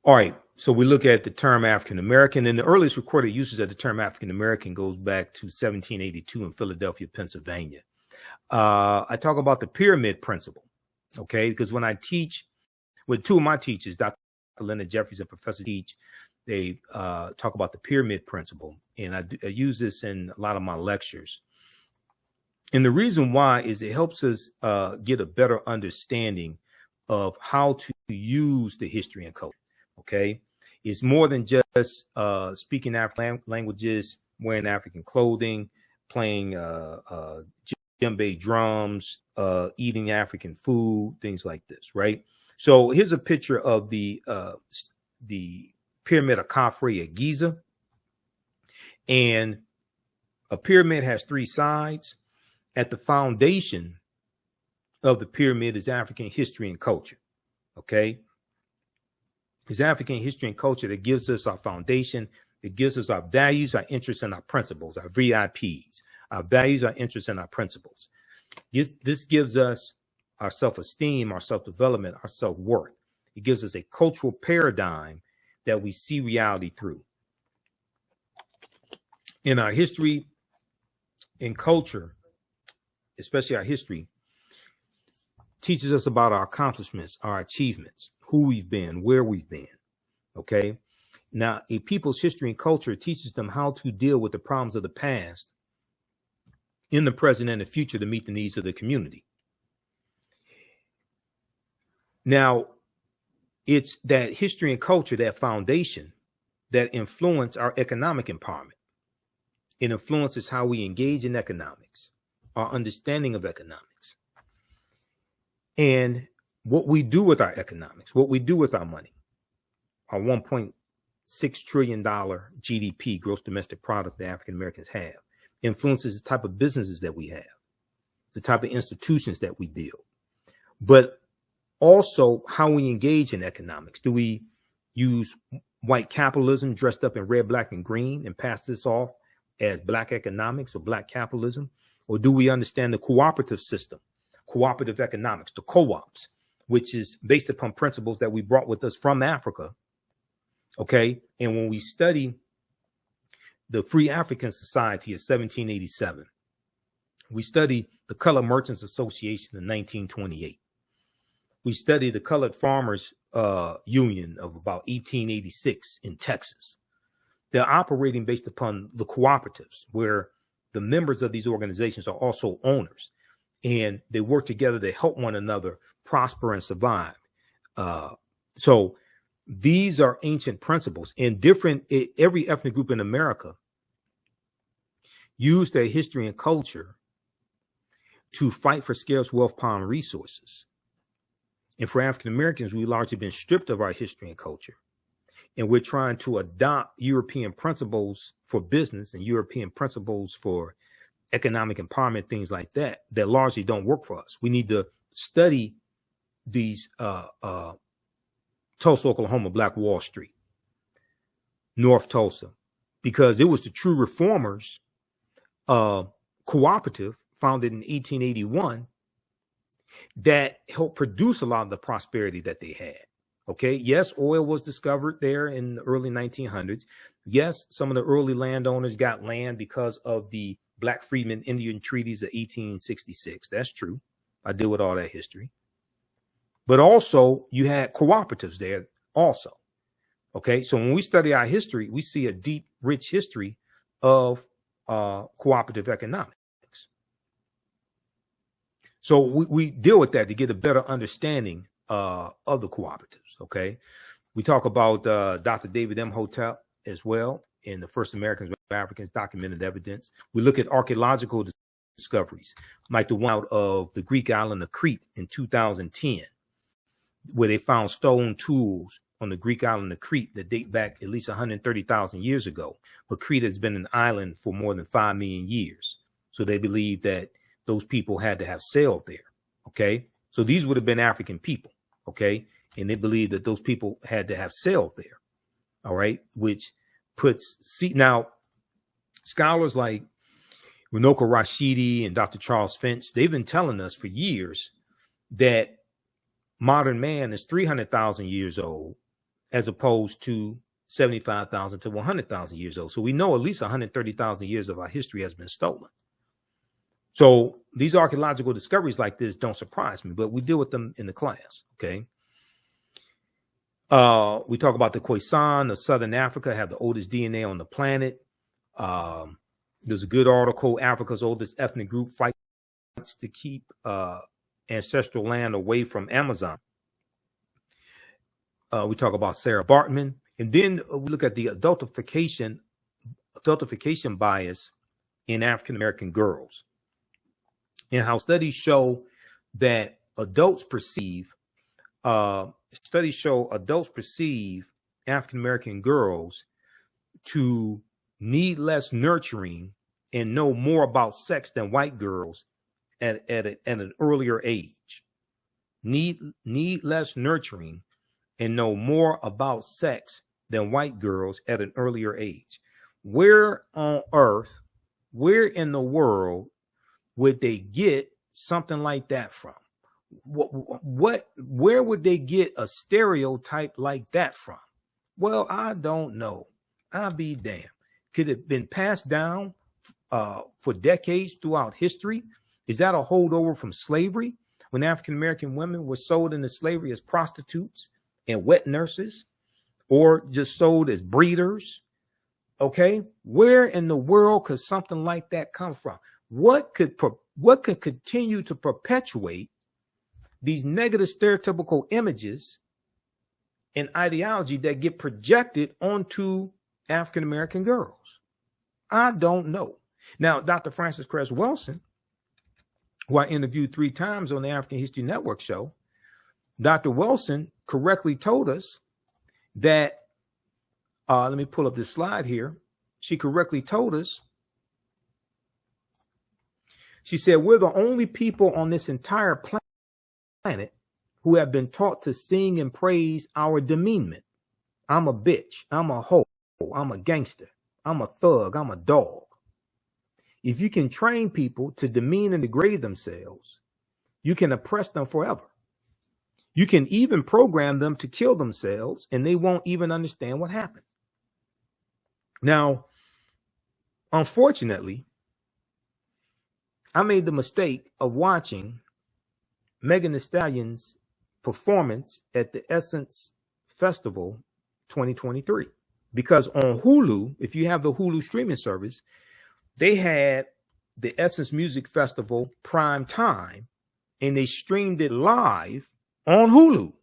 All right, so we look at the term African American, and the earliest recorded usage of the term African American goes back to 1782 in Philadelphia, Pennsylvania. I talk about the pyramid principle, okay? Because when I teach with two of my teachers, Dr. Linda Jeffries and Professor Teach, they talk about the pyramid principle, and I use this in a lot of my lectures. And the reason why is it helps us get a better understanding of how to use the history and culture. Okay, it's more than just speaking African languages, wearing African clothing, playing djembe drums, eating African food, things like this, right? So here's a picture of the pyramid of Khafre at Giza, and a pyramid has three sides. At the foundation of the pyramid is African history and culture. Okay. It's African history and culture that gives us our foundation. It gives us our values, our interests, and our principles, our VIPs, our values, our interests, and our principles. This gives us our self-esteem, our self-development, our self-worth. It gives us a cultural paradigm that we see reality through. In our history and culture, especially our history, teaches us about our accomplishments, our achievements, who we've been, where we've been, okay? Now, a people's history and culture teaches them how to deal with the problems of the past in the present and the future to meet the needs of the community. Now, it's that history and culture, that foundation, that influence our economic empowerment. It influences how we engage in economics, our understanding of economics, and what we do with our economics, what we do with our money. Our $1.6 trillion GDP, gross domestic product, that African Americans have, influences the type of businesses that we have, the type of institutions that we build, but also how we engage in economics. Do we use white capitalism dressed up in red, black, and green and pass this off as black economics or black capitalism? Or do we understand the cooperative system, cooperative economics, the co-ops, which is based upon principles that we brought with us from Africa, okay? And when we study the Free African Society of 1787, we study the Colored Merchants Association in 1928. We study the Colored Farmers Union of about 1886 in Texas. They're operating based upon the cooperatives, where the members of these organizations are also owners, and they work together to help one another prosper and survive. So these are ancient principles, and every ethnic group in America use their history and culture to fight for scarce wealth, power, and resources. And for African Americans, we've largely been stripped of our history and culture. And we're trying to adopt European principles for business and European principles for economic empowerment, things like that, that largely don't work for us. We need to study these Tulsa, Oklahoma, Black Wall Street, North Tulsa, because it was the true reformers cooperative founded in 1881 that helped produce a lot of the prosperity that they had. Okay. Yes, oil was discovered there in the early 1900s. Yes, some of the early landowners got land because of the Black Freedmen Indian treaties of 1866. That's true. I deal with all that history. But also you had cooperatives there also. Okay. So when we study our history, we see a deep, rich history of cooperative economics. So we deal with that to get a better understanding of the cooperatives. Okay. We talk about Dr. David Imhotep as well. and the first Americans were Africans, documented evidence. We look at archaeological discoveries, like the one out of the Greek island of Crete in 2010, where they found stone tools on the Greek island of Crete that date back at least 130,000 years ago. But Crete has been an island for more than 5 million years. So they believe that those people had to have sailed there. Okay. So these would have been African people. Okay. And they believe that those people had to have sailed there. All right. Which puts, see, now scholars like Runoko Rashidi and Dr. Charles Finch, they've been telling us for years that modern man is 300,000 years old, as opposed to 75,000 to 100,000 years old. So we know at least 130,000 years of our history has been stolen. So these archaeological discoveries like this don't surprise me, but we deal with them in the class. Okay. We talk about the Khoisan of Southern Africa have the oldest DNA on the planet. There's a good article, Africa's oldest ethnic group fights to keep ancestral land away from Amazon. We talk about Sara Baartman. And then we look at the adultification bias in African-American girls, and how studies show adults perceive African-American girls to need less nurturing and know more about sex than white girls at an earlier age. Need less nurturing and know more about sex than white girls at an earlier age. Where on earth, where in the world would they get something like that from? Where would they get a stereotype like that from? Well, I don't know. I'll be damned. Could it have been passed down for decades throughout history? Is that a holdover from slavery, when African-American women were sold into slavery as prostitutes and wet nurses, or just sold as breeders? Okay, where in the world could something like that come from? What could continue to perpetuate these negative stereotypical images and ideology that get projected onto African-American girls? I don't know. Now, Dr. Frances Cress Welsing, who I interviewed 3 times on the African History Network show, Dr. Welsing correctly told us that, let me pull up this slide here. She correctly told us, she said, we're the only people on this entire planet who have been taught to sing and praise our demeanment. I'm a bitch. I'm a hoe. I'm a gangster. I'm a thug. I'm a dog. If you can train people to demean and degrade themselves, you can oppress them forever. You can even program them to kill themselves, and they won't even understand what happened. Now, unfortunately, I made the mistake of watching Megan Thee Stallion's performance at the Essence Festival 2023, because on Hulu, if you have the Hulu streaming service, they had the Essence Music Festival prime time, and they streamed it live on Hulu.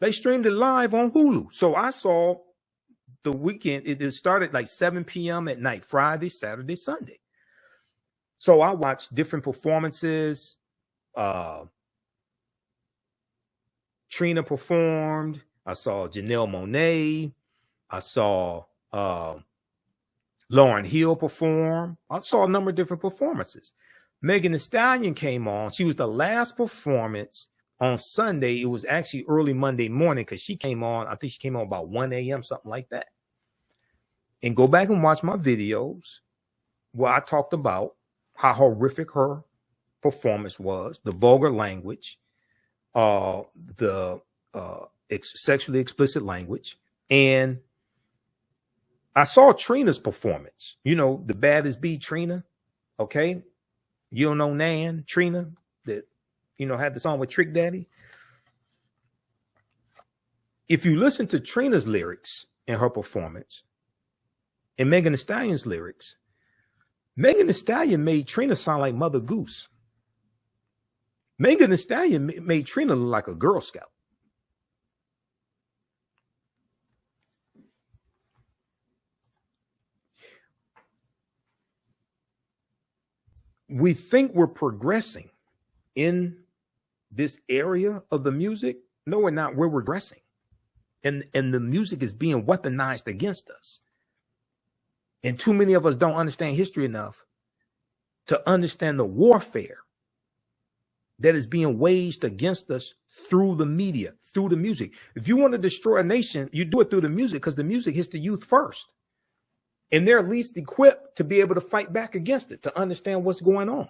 They streamed it live on Hulu. So I saw the weekend. It started like 7 p.m. at night, Friday, Saturday, Sunday. So I watched different performances. Trina performed. I saw Janelle Monáe. I saw Lauryn Hill perform. I saw a number of different performances. Megan Thee Stallion came on. She was the last performance on Sunday. It was actually early Monday morning, because she came on, I think she came on about 1 a.m., something like that. And go back and watch my videos where I talked about how horrific her performance was, the vulgar language, the sexually explicit language. And I saw Trina's performance, you know, the baddest bee Trina. Okay. You don't know Nan, Trina, that, you know, had the song with Trick Daddy. If you listen to Trina's lyrics in her performance and Megan Thee Stallion's lyrics, Megan Thee Stallion made Trina sound like Mother Goose. Megan Thee Stallion made Trina look like a Girl Scout. we think we're progressing in this area of the music. No, we're not. We're regressing. And the music is being weaponized against us. And too many of us don't understand history enough to understand the warfare that is being waged against us through the media, through the music. If you want to destroy a nation, you do it through the music, because the music hits the youth first. And they're least equipped to be able to fight back against it, to understand what's going on.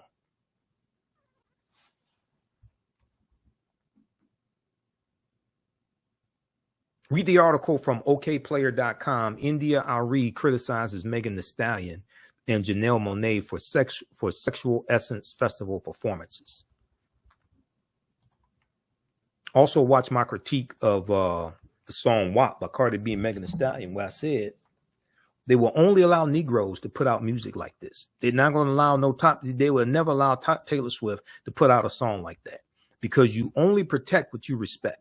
Read the article from okplayer.com. India Ari criticizes Megan Thee Stallion and Janelle Monáe for Sexual Essence Festival performances. Also, watch my critique of the song WAP by Cardi B and Megan Thee Stallion, where I said they will only allow Negroes to put out music like this. They're not going to allow they will never allow Taylor Swift to put out a song like that, because you only protect what you respect.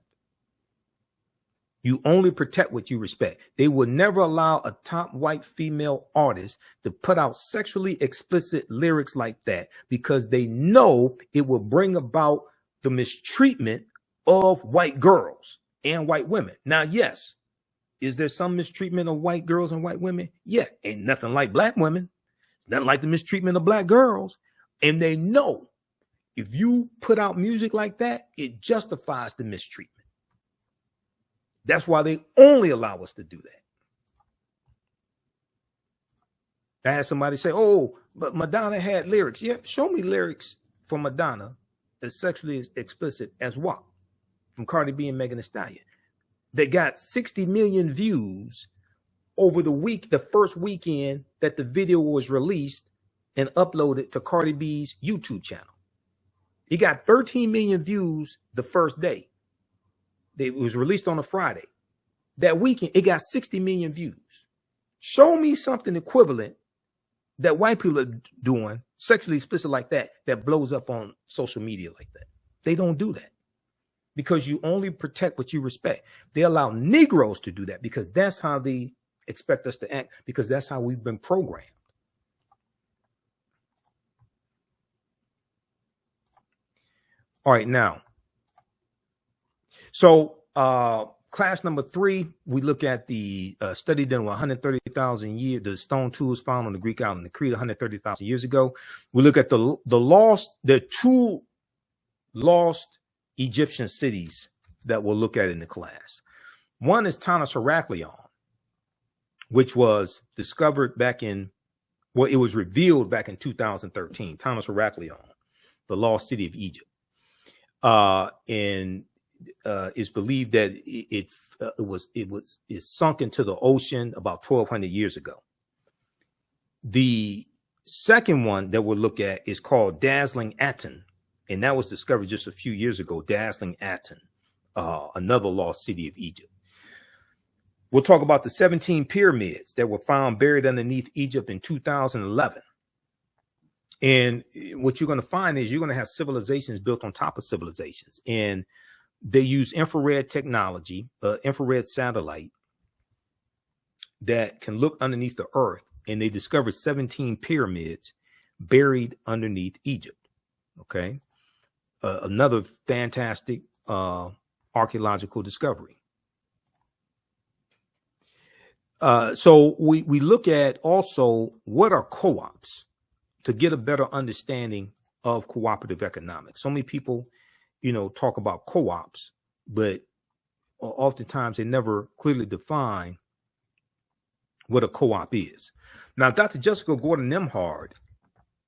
You only protect what you respect. They will never allow a top white female artist to put out sexually explicit lyrics like that, because they know it will bring about the mistreatment of white girls and white women. Now, yes, is there some mistreatment of white girls and white women? Yeah, ain't nothing like black women, nothing like the mistreatment of black girls. And they know if you put out music like that, it justifies the mistreatment. That's why they only allow us to do that. I had somebody say, oh, but Madonna had lyrics. Yeah, show me lyrics from Madonna as sexually explicit as what? From Cardi B and Megan Thee Stallion. They got 60 million views over the first weekend that the video was released and uploaded to Cardi B's YouTube channel. It got 13 million views the first day. It was released on a Friday. That weekend, it got 60 million views. Show me something equivalent that white people are doing, sexually explicit like that, that blows up on social media like that. They don't do that, because you only protect what you respect. They allow Negroes to do that because that's how they expect us to act, because that's how we've been programmed. All right, now. So class number 3, we look at the study done with 130,000 years, the stone tools found on the Greek island of Crete 130,000 years ago. We look at the 2 lost Egyptian cities that we'll look at in the class. One is Tanis Heraklion, which was discovered it was revealed back in 2013. Tanis Heraklion, the lost city of Egypt. And it's believed that it sunk into the ocean about 1,200 years ago. The second one that we'll look at is called Dazzling Aten, and that was discovered just a few years ago. Dazzling Aten, another lost city of Egypt. We'll talk about the 17 pyramids that were found buried underneath Egypt in 2011. And what you're going to find is you're going to have civilizations built on top of civilizations, and they use infrared technology, infrared satellite that can look underneath the earth, and they discovered 17 pyramids buried underneath Egypt. Okay, another fantastic archaeological discovery. So we look at also what are co-ops to get a better understanding of cooperative economics. So many people talk about co-ops, but oftentimes they never clearly define what a co-op is. Now, Dr. Jessica Gordon Nimhard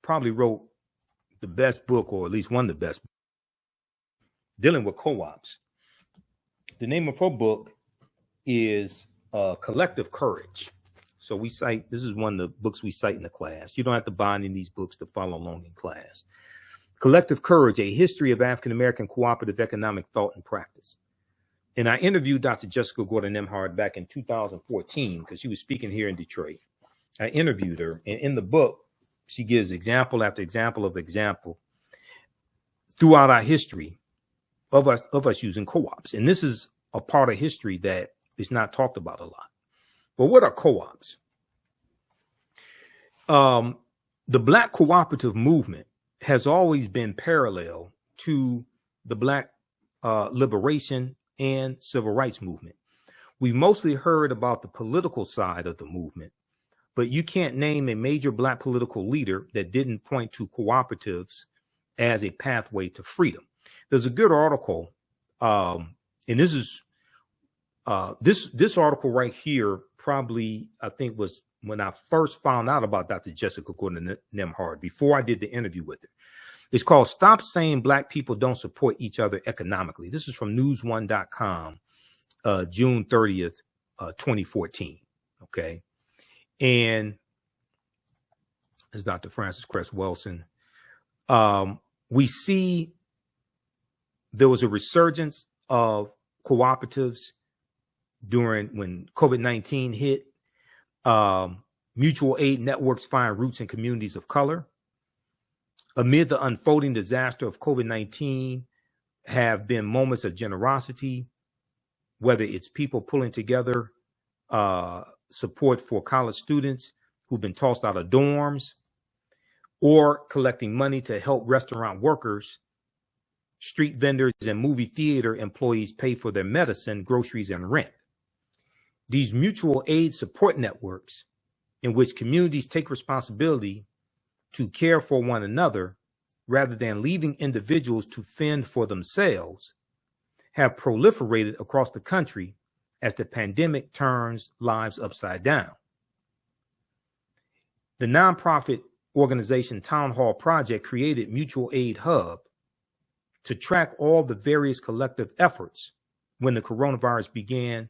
probably wrote the best book, or at least one of the best, dealing with co-ops. The name of her book is Collective Courage. So this is one of the books we cite in the class. You don't have to buy any of these books to follow along in class. Collective Courage, A History of African-American Cooperative Economic Thought and Practice. And I interviewed Dr. Jessica Gordon Nimhard back in 2014 because she was speaking here in Detroit. I interviewed her, and in the book, she gives example after example of example throughout our history of us using co-ops. And this is a part of history that is not talked about a lot. But what are co-ops? The Black cooperative movement has always been parallel to the Black liberation and civil rights movement. We've mostly heard about the political side of the movement, but you can't name a major Black political leader that didn't point to cooperatives as a pathway to freedom. There's a good article, and this is this article right here probably, I think, was when I first found out about Dr. Jessica Gordon Nembhard, before I did the interview with her. It's called Stop Saying Black People Don't Support Each Other Economically. This is from news1.com, June 30th, 2014. Okay. And as Dr. Francis Cress Wilson, we see there was a resurgence of cooperatives when COVID-19 hit. Mutual aid networks find roots in communities of color. Amid the unfolding disaster of COVID-19 have been moments of generosity, whether it's people pulling together support for college students who've been tossed out of dorms, or collecting money to help restaurant workers, street vendors, and movie theater employees pay for their medicine, groceries, and rent. These mutual aid support networks, in which communities take responsibility to care for one another rather than leaving individuals to fend for themselves, have proliferated across the country as the pandemic turns lives upside down. The nonprofit organization Town Hall Project created Mutual Aid Hub to track all the various collective efforts when the coronavirus began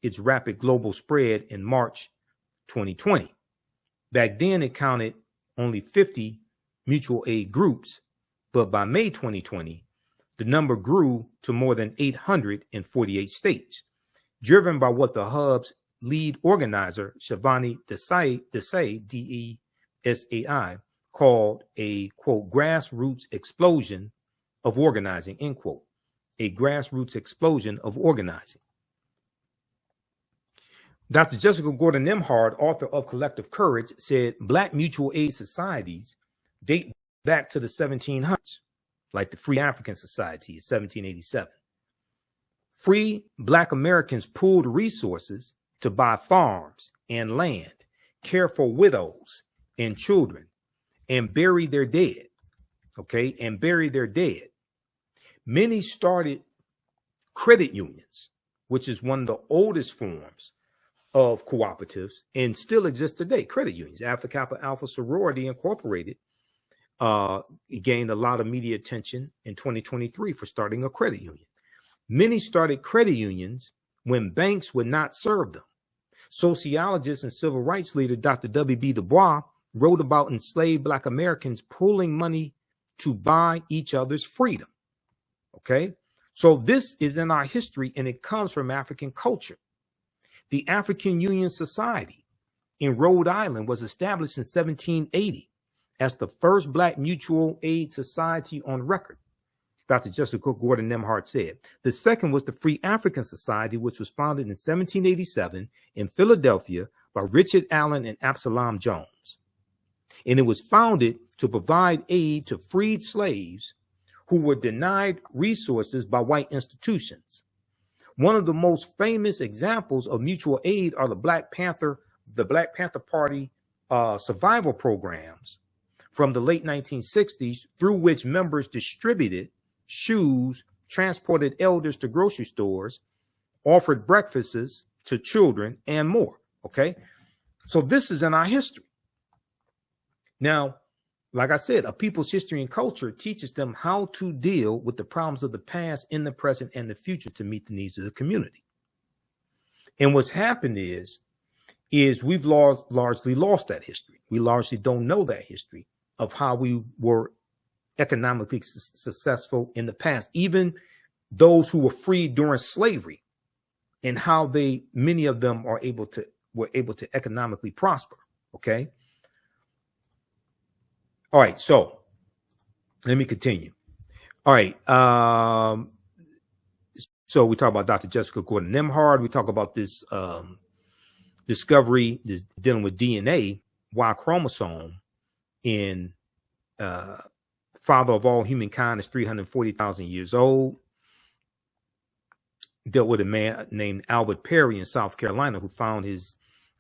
its rapid global spread in March 2020. Back then, it counted only 50 mutual aid groups, but by May 2020, the number grew to more than 800 in 48 states, driven by what the hub's lead organizer, Shivani Desai, D-E-S-A-I, called a, quote, grassroots explosion of organizing, end quote, a grassroots explosion of organizing. Dr. Jessica Gordon Nembhard, author of Collective Courage, said Black mutual aid societies date back to the 1700s, like the Free African Society in 1787. Free Black Americans pooled resources to buy farms and land, care for widows and children, and bury their dead. Okay, and bury their dead. Many started credit unions, which is one of the oldest forms of cooperatives and still exists today. Credit unions, Alpha Kappa Alpha Sorority Incorporated, gained a lot of media attention in 2023 for starting a credit union. Many started credit unions when banks would not serve them. Sociologist and civil rights leader Dr. W.B. Du Bois wrote about enslaved Black Americans pooling money to buy each other's freedom. Okay, so this is in our history, and it comes from African culture. The African Union Society in Rhode Island was established in 1780 as the first Black mutual aid society on record, Dr. Jessica Gordon Nembhard said. The second was the Free African Society, which was founded in 1787 in Philadelphia by Richard Allen and Absalom Jones. And it was founded to provide aid to freed slaves who were denied resources by white institutions. One of the most famous examples of mutual aid are the Black Panther Party survival programs from the late 1960s, through which members distributed shoes, transported elders to grocery stores, offered breakfasts to children, and more. Okay, so this is in our history. Now, like I said, a people's history and culture teaches them how to deal with the problems of the past in the present and the future to meet the needs of the community. And what's happened is we've largely lost that history. We largely don't know that history of how we were economically successful in the past, even those who were freed during slavery, and how many of them were able to economically prosper. Okay. All right, so let me continue. All right, so we talk about Dr. Jessica Gordon Nembhard. We talk about this discovery, this dealing with DNA, Y chromosome in father of all humankind is 340,000 years old. Dealt with a man named Albert Perry in South Carolina who found his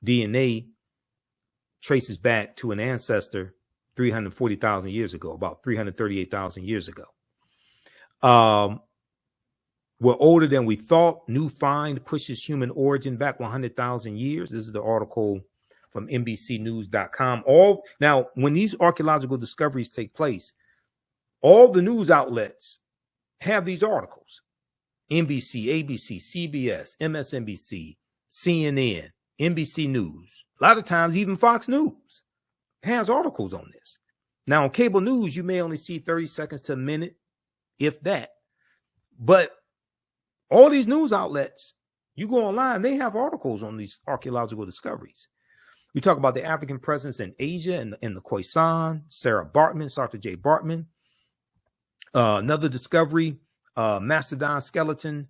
DNA traces back to an ancestor 340,000 years ago, about 338,000 years ago. We're older than we thought. New find pushes human origin back 100,000 years. This is the article from NBCnews.com. Now, when these archaeological discoveries take place, all the news outlets have these articles. NBC, ABC, CBS, MSNBC, CNN, NBC News. A lot of times, even Fox News has articles on this. Now, on cable news, you may only see 30 seconds to a minute, if that. But all these news outlets, you go online, they have articles on these archaeological discoveries. We talk about the African presence in Asia and the Khoisan, Sara Baartman, Sara J. Baartman. Another discovery, mastodon skeleton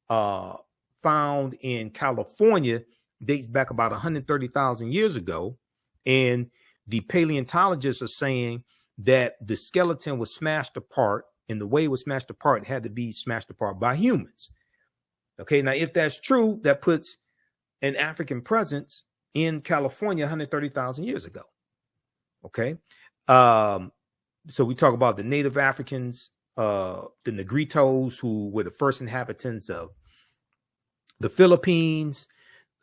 found in California, dates back about 130,000 years ago. And the paleontologists are saying that the skeleton was smashed apart, and the way it was smashed apart had to be smashed apart by humans. Okay, now if that's true, that puts an African presence in California 130,000 years ago. Okay, so we talk about the native Africans, the Negritos, who were the first inhabitants of the Philippines.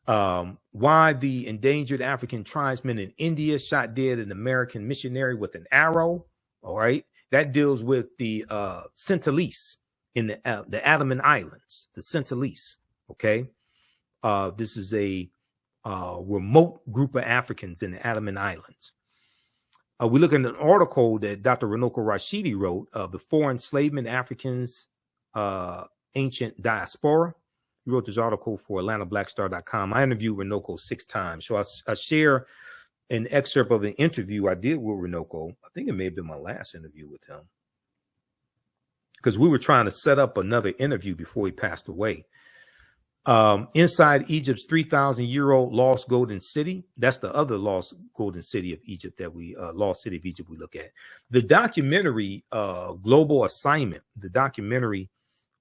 Why the endangered African tribesmen in India shot dead an American missionary with an arrow. All right, that deals with the Sentinelese in the Andaman Islands, the Sentinelese. Okay, this is a remote group of Africans in the Andaman Islands. We look at an article that Dr. Runoko Rashidi wrote, Before Enslavement, Africans, Ancient Diaspora. He wrote this article for AtlantaBlackStar.com. I interviewed Runoko 6 times. So I share an excerpt of an interview I did with Runoko. I think it may have been my last interview with him, because we were trying to set up another interview before he passed away. Inside Egypt's 3,000-year-old lost golden city. That's the other lost golden city of Egypt that lost city of Egypt we look at. The documentary, Global Assignment, the documentary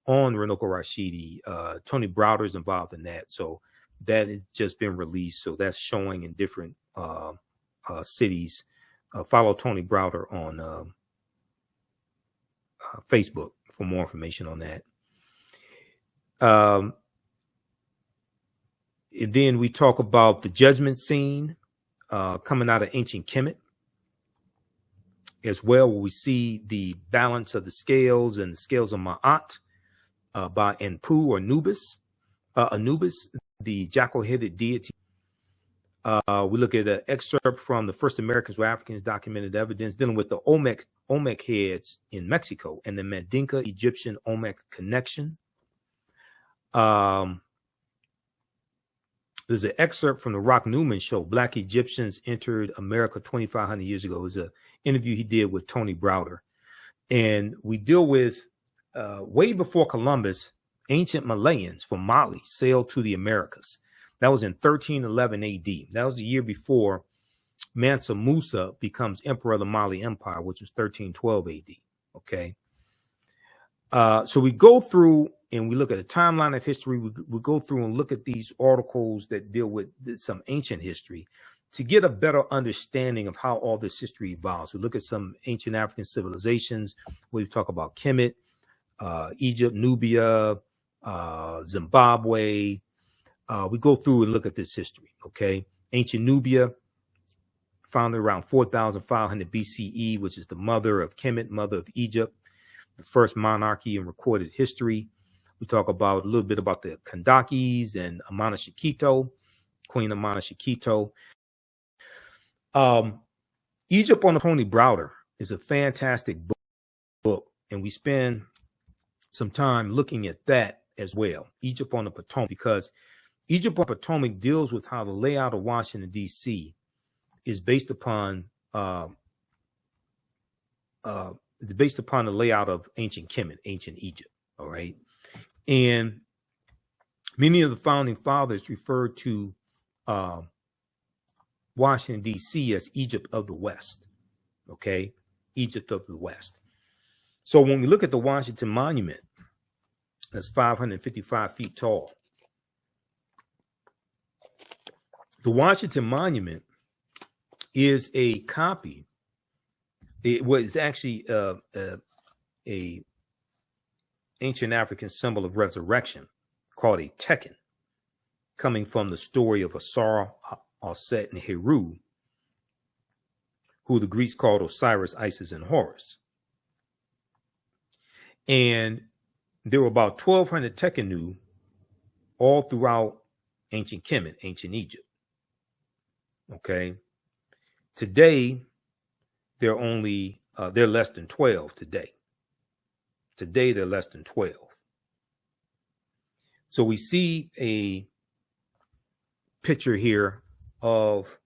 on Runoko Rashidi, Tony Browder's involved in that. So that has just been released. So that's showing in different cities. Follow Tony Browder on Facebook for more information on that. And then we talk about the judgment scene coming out of ancient Kemet as well, where we see the balance of the scales and the scales of Ma'at by Anpu or Anubis, the jackal-headed deity. We look at an excerpt from the first Americans were Africans documented evidence dealing with the Olmec heads in Mexico and the Mandinka Egyptian Olmec connection. There's an excerpt from the Rock Newman show, Black Egyptians Entered America 2,500 years ago. It was an interview he did with Tony Browder. And we deal with, way before Columbus, ancient Malayans from Mali sailed to the Americas. That was in 1311 AD. That was the year before Mansa Musa becomes emperor of the Mali Empire, which was 1312 AD. Okay. So we go through and we look at a timeline of history. We go through and look at these articles that deal with some ancient history to get a better understanding of how all this history evolves. We look at some ancient African civilizations. We talk about Kemet, Egypt, Nubia, Zimbabwe. We go through and look at this history. Okay. Ancient Nubia, founded around 4,500 BCE, which is the mother of Kemet, mother of Egypt, the first monarchy in recorded history. We talk about a little bit about the Kandakis and Amana Shikito, Queen Amana Shikito. Egypt on the Tony Browder is a fantastic book, and we spend some time looking at that as well. Egypt on the Potomac, because Egypt on the Potomac deals with how the layout of Washington, D.C. is based upon the layout of ancient Kemet, ancient Egypt. All right. And many of the founding fathers referred to Washington, D.C. as Egypt of the West. Okay. Egypt of the West. So when we look at the Washington Monument, that's 555 feet tall. The Washington Monument is a copy. It was actually a ancient African symbol of resurrection called a Tekken, coming from the story of Sara Baartman and Heru, who the Greeks called Osiris, Isis, and Horus. And there were about 1,200 Tekkenu all throughout ancient Kemet, ancient Egypt. Okay. Today, they're less than 12 today. Today, they're less than 12. So we see a picture here of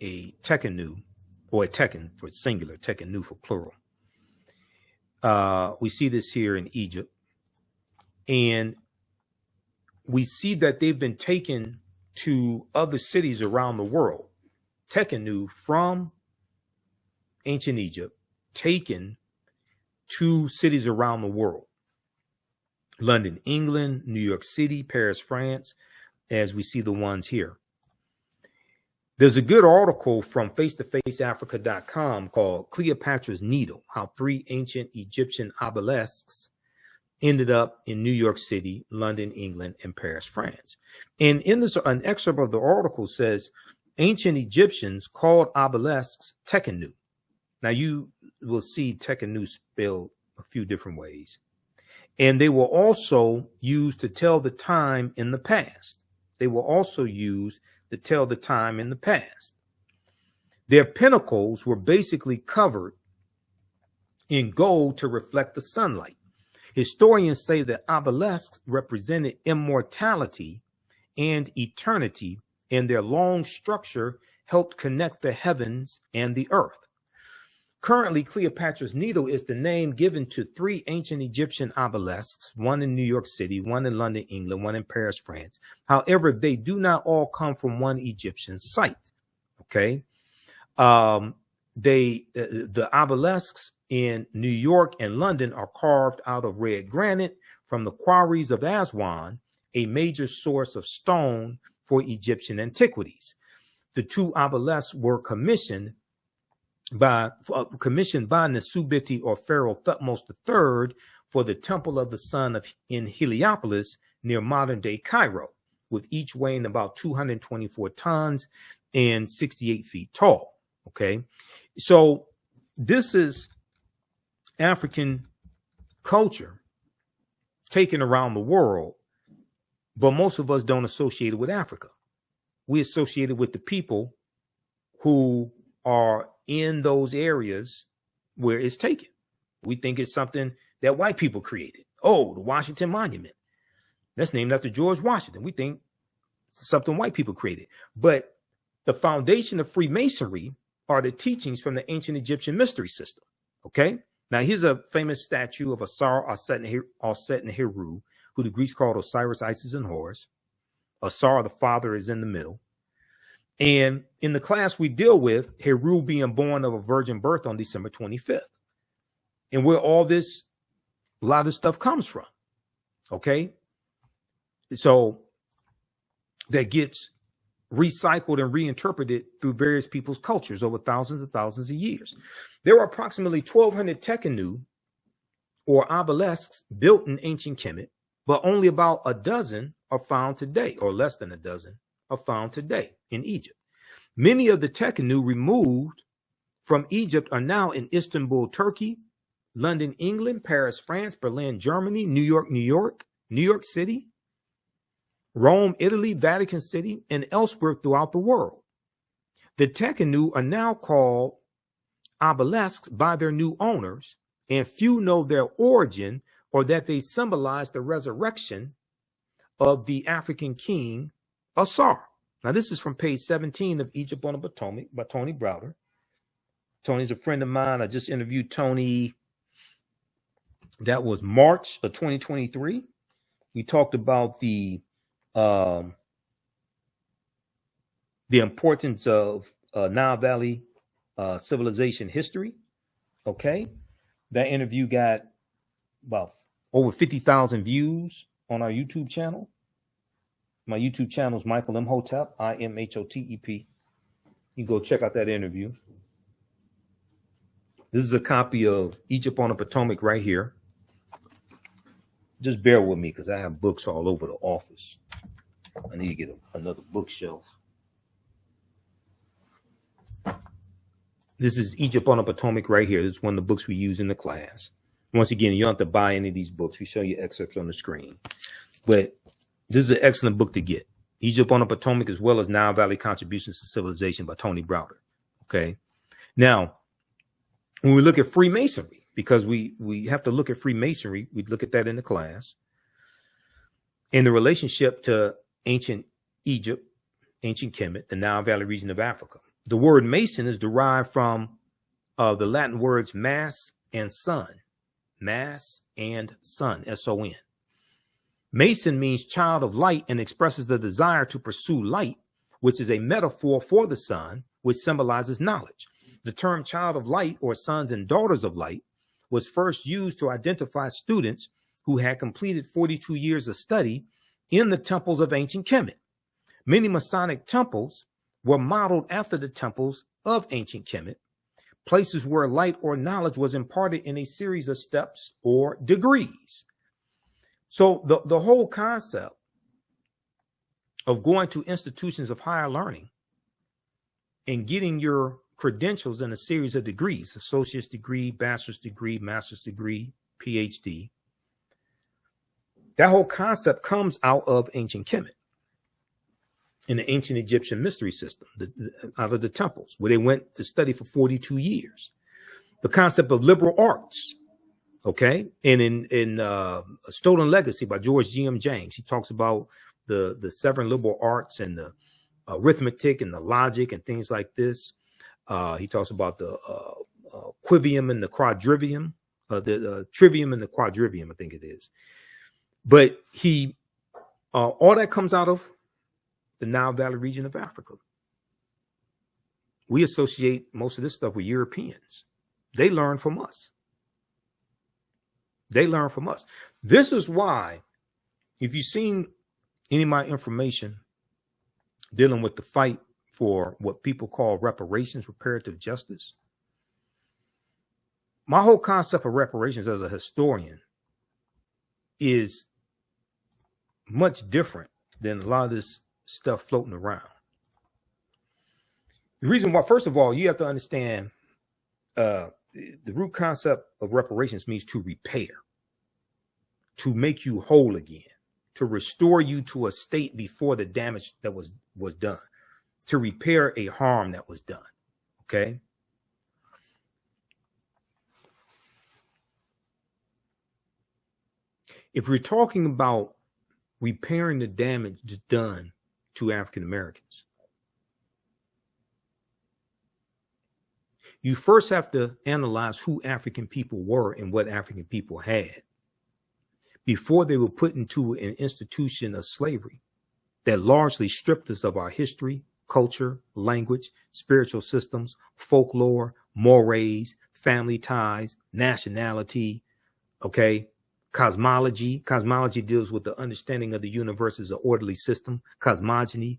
a Tekkenu, or a Tekken for singular, Tekkenu for plural. We see this here in Egypt, and we see that they've been taken to other cities around the world. Tekkenu from ancient Egypt, taken to cities around the world. London, England, New York City, Paris, France, as we see the ones here. There's a good article from face-to-faceafrica.com called Cleopatra's Needle, How 3 Ancient Egyptian Obelisks Ended Up in New York City, London, England, and Paris, France. And in this, an excerpt of the article says, ancient Egyptians called obelisks Tekkenu. Now you will see Tekkenu spelled a few different ways. And they were also used to tell the time in the past. They were also used to tell the time in the past. Their pinnacles were basically covered in gold to reflect the sunlight. Historians say that obelisks represented immortality and eternity, and their long structure helped connect the heavens and the earth. Currently, Cleopatra's Needle is the name given to 3 ancient Egyptian obelisks, one in New York City, one in London, England, one in Paris, France. However, they do not all come from one Egyptian site. Okay. The obelisks in New York and London are carved out of red granite from the quarries of Aswan, a major source of stone for Egyptian antiquities. The 2 obelisks were commissioned by Nesubiti or Pharaoh Thutmose III for the Temple of the Sun in Heliopolis near modern-day Cairo, with each weighing about 224 tons and 68 feet tall. Okay, so this is African culture taken around the world, but most of us don't associate it with Africa. We associate it with the people who are in those areas where it's taken. We think it's something that white people created. Oh, the Washington Monument. That's named after George Washington. We think it's something white people created. But the foundation of Freemasonry are the teachings from the ancient Egyptian mystery system. Okay? Now, here's a famous statue of Sara Baartman and Heru, who the Greeks called Osiris, Isis, and Horus. Asar, the father, is in the middle. And in the class we deal with, Heru being born of a virgin birth on December 25th. And where a lot of this stuff comes from. Okay? So that gets recycled and reinterpreted through various people's cultures over thousands and thousands of years. There are approximately 1,200 Tekkenu or obelisks built in ancient Kemet, but only about a dozen are found today, or less than a dozen are found today in Egypt. Many of the Tekkenu removed from Egypt are now in Istanbul, Turkey, London, England, Paris, France, Berlin, Germany, New York City, Rome, Italy, Vatican City, and elsewhere throughout the world. The Tekkenu are now called obelisks by their new owners, and few know their origin or that they symbolize the resurrection of the African king Asar. Now, this is from page 17 of Egypt on the Potomac by Tony Browder. Tony's a friend of mine. I just interviewed Tony. That was March of 2023. We talked about the importance of Nile Valley civilization history. Okay. That interview got about over 50,000 views on our YouTube channel. My YouTube channel is Michael Imhotep, Imhotep. You can go check out that interview. This is a copy of Egypt on the Potomac right here. Just bear with me because I have books all over the office. I need to get another bookshelf. This is Egypt on the Potomac right here. This is one of the books we use in the class. Once again, you don't have to buy any of these books. We show you excerpts on the screen. But this is an excellent book to get. Egypt on the Potomac, as well as Nile Valley Contributions to Civilization by Tony Browder. Okay. Now, when we look at Freemasonry, because we have to look at Freemasonry, we look at that in the class, in the relationship to ancient Egypt, ancient Kemet, the Nile Valley region of Africa. The word Mason is derived from the Latin words mass and sun. Mass and sun, S-O-N. Mason means child of light and expresses the desire to pursue light, which is a metaphor for the sun, which symbolizes knowledge. The term child of light, or sons and daughters of light, was first used to identify students who had completed 42 years of study in the temples of ancient Kemet. Many Masonic temples were modeled after the temples of ancient Kemet, places where light or knowledge was imparted in a series of steps or degrees. So the whole concept of going to institutions of higher learning and getting your credentials in a series of degrees, associate's degree, bachelor's degree, master's degree, PhD, that whole concept comes out of ancient Kemet, in the ancient Egyptian mystery system, out of the temples, where they went to study for 42 years. The concept of liberal arts, okay? And in Stolen Legacy by George G.M. James, he talks about the 7 liberal arts and the arithmetic and the logic and things like this. He talks about the quivium and the quadrivium, the trivium and the quadrivium, I think it is. But all that comes out of the Nile Valley region of Africa. We associate most of this stuff with Europeans. They learn from us. They learn from us. This is why, if you've seen any of my information dealing with the fight for what people call reparations, reparative justice, my whole concept of reparations as a historian is much different than a lot of this stuff floating around. The reason why, first of all, you have to understand the root concept of reparations means to repair, to make you whole again, to restore you to a state before the damage that was done, to repair a harm that was done. Okay. If we're talking about repairing the damage done to African Americans, you first have to analyze who African people were and what African people had before they were put into an institution of slavery that largely stripped us of our history, culture, language, spiritual systems, folklore, mores, family ties, nationality, okay? Cosmology. Cosmology deals with the understanding of the universe as an orderly system. Cosmogony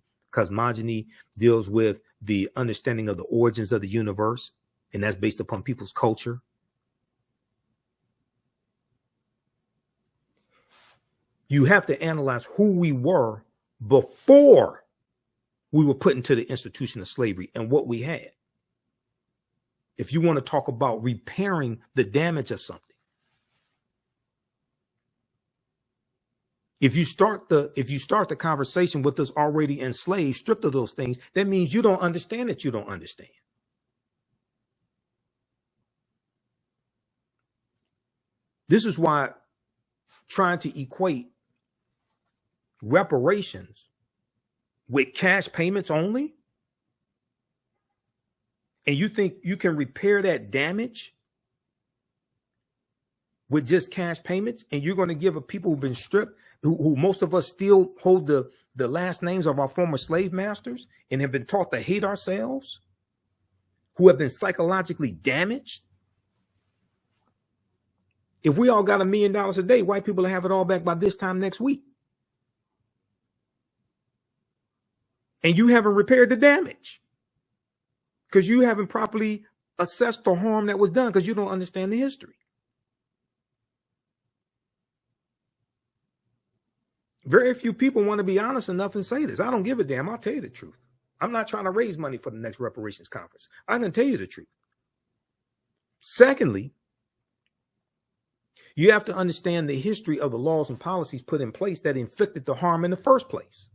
deals with the understanding of the origins of the universe, and that's based upon people's culture. You have to analyze who we were before we were put into the institution of slavery and what we had. If you want to talk about repairing the damage of something, if you start the conversation with us already enslaved, stripped of those things, that means you don't understand that you don't understand. This is why trying to equate reparations with cash payments only, and you think you can repair that damage with just cash payments, and you're going to give a people who've been stripped, who most of us still hold the last names of our former slave masters and have been taught to hate ourselves, who have been psychologically damaged, If we all got $1 million a day, white people will have it all back by this time next week. And you haven't repaired the damage because you haven't properly assessed the harm that was done because you don't understand the history. Very few people want to be honest enough and say this. I don't give a damn. I'll tell you the truth. I'm not trying to raise money for the next reparations conference. I'm going to tell you the truth. Secondly, you have to understand the history of the laws and policies put in place that inflicted the harm in the first place.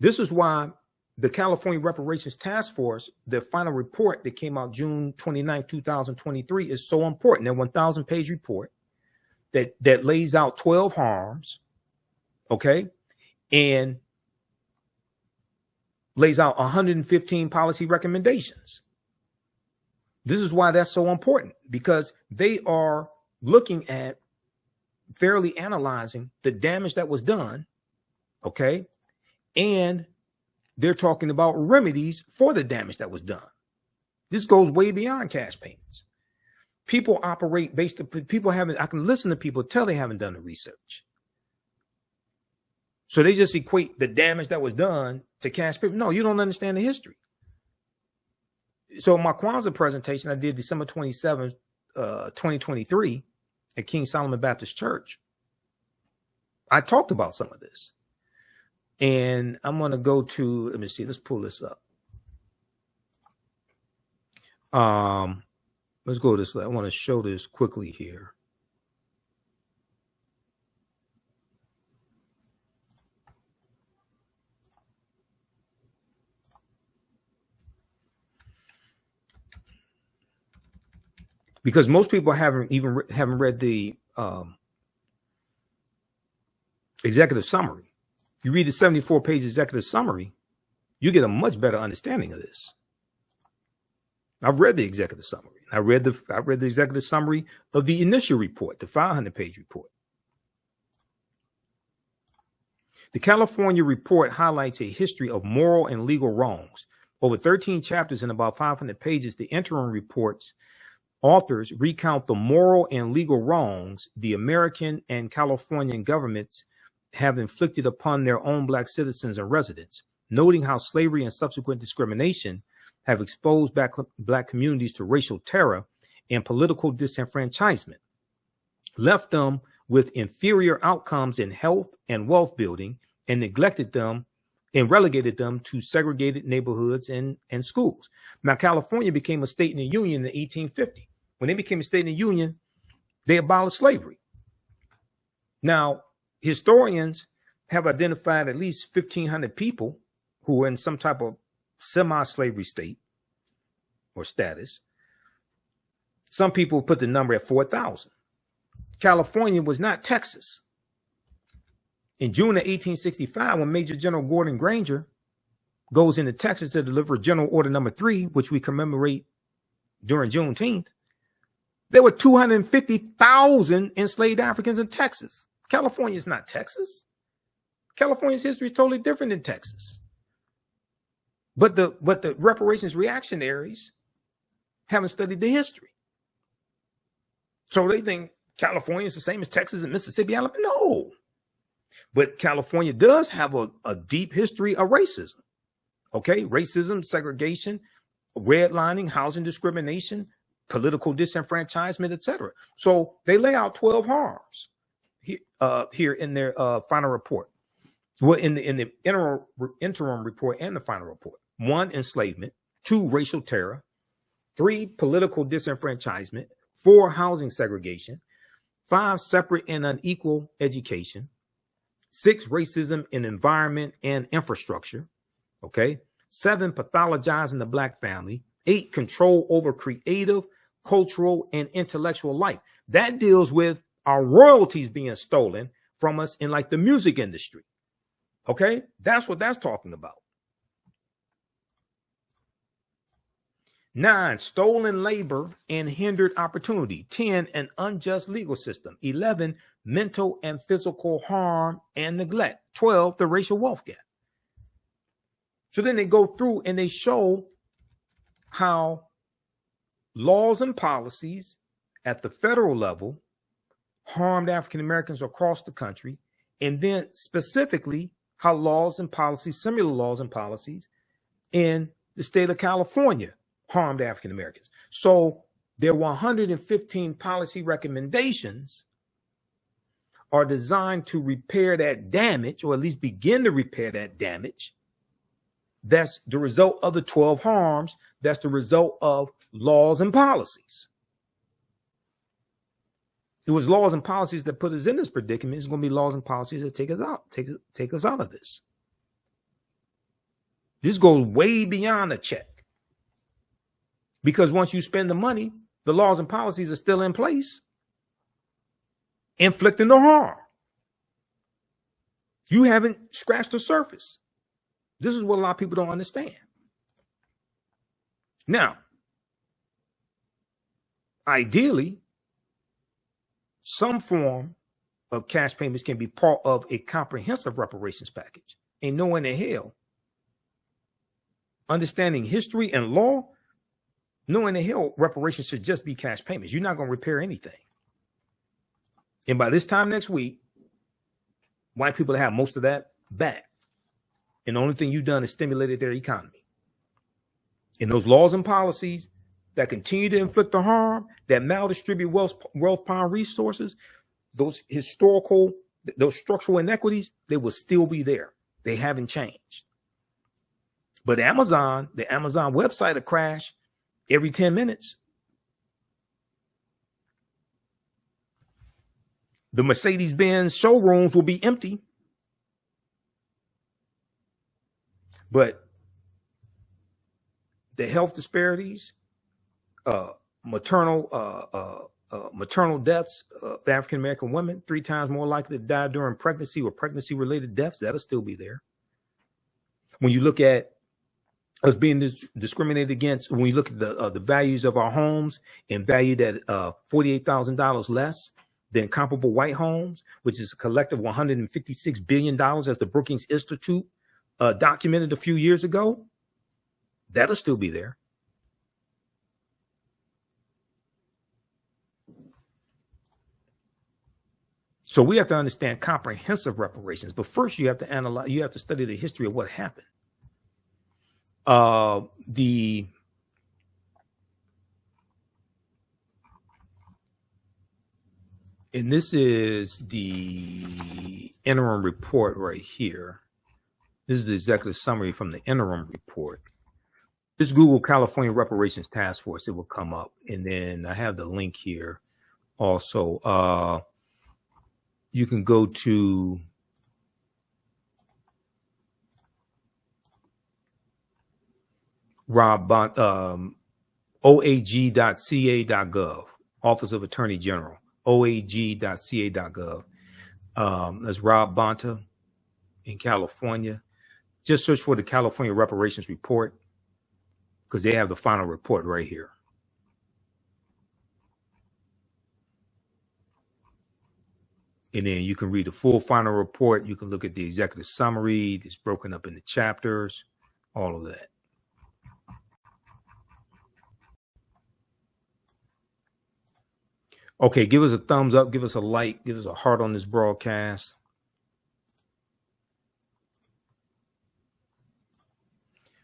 This is why the California Reparations Task Force, the final report that came out June 29, 2023, is so important. That 1,000-page report that lays out 12 harms, okay, and lays out 115 policy recommendations. This is why that's so important, because they are looking at fairly analyzing the damage that was done, okay, and they're talking about remedies for the damage that was done. This goes way beyond cash payments. People operate based on people haven't. I can listen to people tell they haven't done the research. So they just equate the damage that was done to cash payments. No, you don't understand the history. So my Kwanzaa presentation I did December 27th, 2023 at King Solomon Baptist Church. I talked about some of this. And I'm going to go to, let me see, let's pull this up. Let's go to this. I want to show this quickly here. Because most people haven't read the executive summary. You read the 74-page executive summary, you get a much better understanding of this. I've read the executive summary. I read the executive summary of the initial report, the 500-page report. The California report highlights a history of moral and legal wrongs. Over 13 chapters and about 500 pages, the interim report's authors recount the moral and legal wrongs the American and Californian governments have inflicted upon their own Black citizens and residents, noting how slavery and subsequent discrimination have exposed Black communities to racial terror and political disenfranchisement, left them with inferior outcomes in health and wealth building, and neglected them and relegated them to segregated neighborhoods and schools. Now, California became a state in the Union in 1850. When they became a state in the Union, they abolished slavery. Now, historians have identified at least 1,500 people who were in some type of semi-slavery state or status. Some people put the number at 4,000. California was not Texas. In June of 1865, when Major General Gordon Granger goes into Texas to deliver General Order Number 3, which we commemorate during Juneteenth, there were 250,000 enslaved Africans in Texas. California is not Texas. California's history is totally different than Texas. But the reparations reactionaries haven't studied the history. So they think California is the same as Texas and Mississippi, Alabama. No. But California does have a deep history of racism. Okay, racism, segregation, redlining, housing discrimination, political disenfranchisement, etc. So they lay out 12 harms here in their final report. Well, in the interim report and the final report. 1, enslavement. 2, racial terror. 3, political disenfranchisement. 4, housing segregation. 5, separate and unequal education. 6, racism in environment and infrastructure. Okay. 7, pathologizing the Black family. 8, control over creative, cultural, and intellectual life. That deals with our royalties being stolen from us in like the music industry. Okay. That's what that's talking about. 9, stolen labor and hindered opportunity. 10, an unjust legal system. 11, mental and physical harm and neglect. 12, the racial wealth gap. So then they go through and they show how laws and policies at the federal level harmed African Americans across the country, and then specifically how laws and policies, similar laws and policies in the state of California harmed African Americans. So their 115 policy recommendations are designed to repair that damage, or at least begin to repair that damage. That's the result of the 12 harms. That's the result of laws and policies. It was laws and policies that put us in this predicament. It's going to be laws and policies that take us out of this. This goes way beyond a check. Because once you spend the money, the laws and policies are still in place, inflicting the harm. You haven't scratched the surface. This is what a lot of people don't understand. Now, ideally, some form of cash payments can be part of a comprehensive reparations package. Ain't no way in the hell. Understanding history and law, no in the hell reparations should just be cash payments. You're not going to repair anything. And by this time next week, white people have most of that back. And the only thing you've done is stimulated their economy. And those laws and policies that continue to inflict the harm, that maldistribute wealth power resources, those historical, those structural inequities, they will still be there. They haven't changed. But the Amazon website will crash every 10 minutes. The Mercedes-Benz showrooms will be empty. But the health disparities, maternal deaths of African American women, 3 times more likely to die during pregnancy or pregnancy-related deaths, that'll still be there. When you look at us being discriminated against, when you look at the values of our homes and valued at $48,000 less than comparable white homes, which is a collective $156 billion, as the Brookings Institute documented a few years ago, that'll still be there. So we have to understand comprehensive reparations, but first you have to analyze, you have to study the history of what happened. And this is the interim report right here. This is the executive summary from the interim report. Just Google California Reparations Task Force, it will come up. And then I have the link here also. You can go to oag.ca.gov, Office of Attorney General, oag.ca.gov. That's Rob Bonta in California. Just search for the California Reparations Report because they have the final report right here. And then you can read the full final report. You can look at the executive summary. It's broken up into chapters, all of that. Okay, give us a thumbs up, give us a like, give us a heart on this broadcast.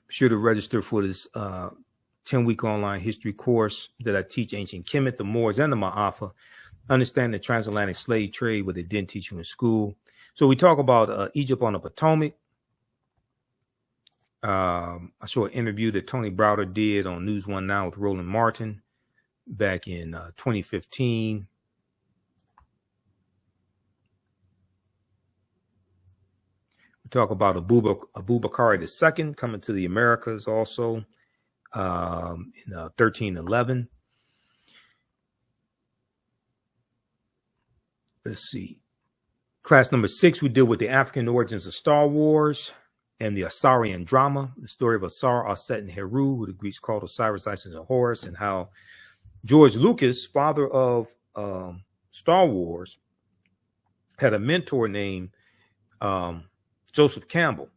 Be sure to register for this 10-week online history course that I teach ancient Kemet, the Moors, and the Maafa. Understand the transatlantic slave trade, what they didn't teach you in school. So we talk about Egypt on the Potomac. I saw an interview that Tony Browder did on News One Now with Roland Martin back in 2015. We talk about Abubakar II coming to the Americas also in 1311. Let's see. Class number 6, we deal with the African origins of Star Wars and the Asarian drama, the story of Asar, Aset, and Heru, who the Greeks called Osiris, Isis, and Horus, and how George Lucas, father of Star Wars, had a mentor named Joseph Campbell.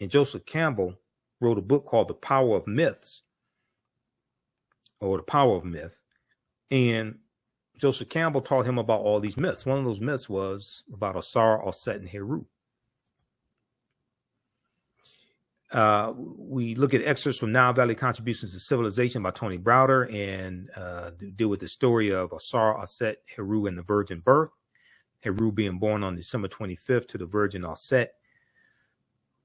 And Joseph Campbell wrote a book called The Power of Myths. or the power of myth. And Joseph Campbell taught him about all these myths. One of those myths was about Osar, Osset, and Heru. We look at excerpts from Nile Valley Contributions to Civilization by Tony Browder and deal with the story of Osar, Osset, Heru, and the virgin birth. Heru being born on December 25th to the virgin Osset.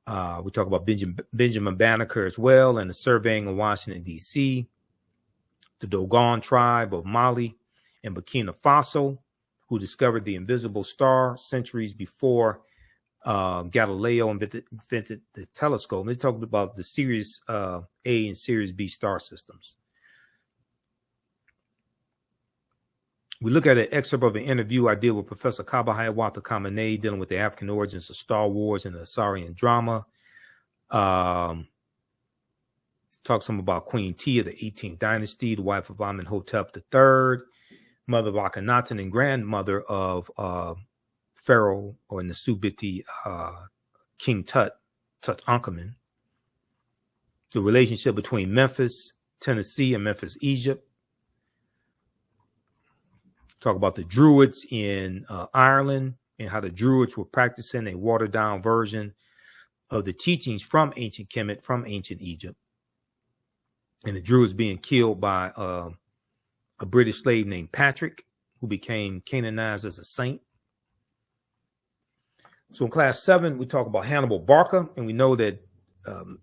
We talk about Benjamin Banneker as well, and the surveying of Washington, D.C., the Dogon tribe of Mali and Burkina Faso, who discovered the invisible star centuries before Galileo invented the telescope. And they talked about the Series A and Series B star systems. We look at an excerpt of an interview I did with Professor Kaba Hiawatha Khamenei dealing with the African origins of Star Wars and the Assyrian drama. Talks some about Queen Tia, the 18th dynasty, the wife of Imhotep III, mother of Akhenaten and grandmother of Pharaoh or Nasubiti King Tutankhamun. The relationship between Memphis, Tennessee, and Memphis, Egypt. Talk about the Druids in Ireland and how the Druids were practicing a watered-down version of the teachings from ancient Kemet, from ancient Egypt. And the Druids being killed by a British slave named Patrick, who became canonized as a saint. So in class 7, we talk about Hannibal Barca, and we know that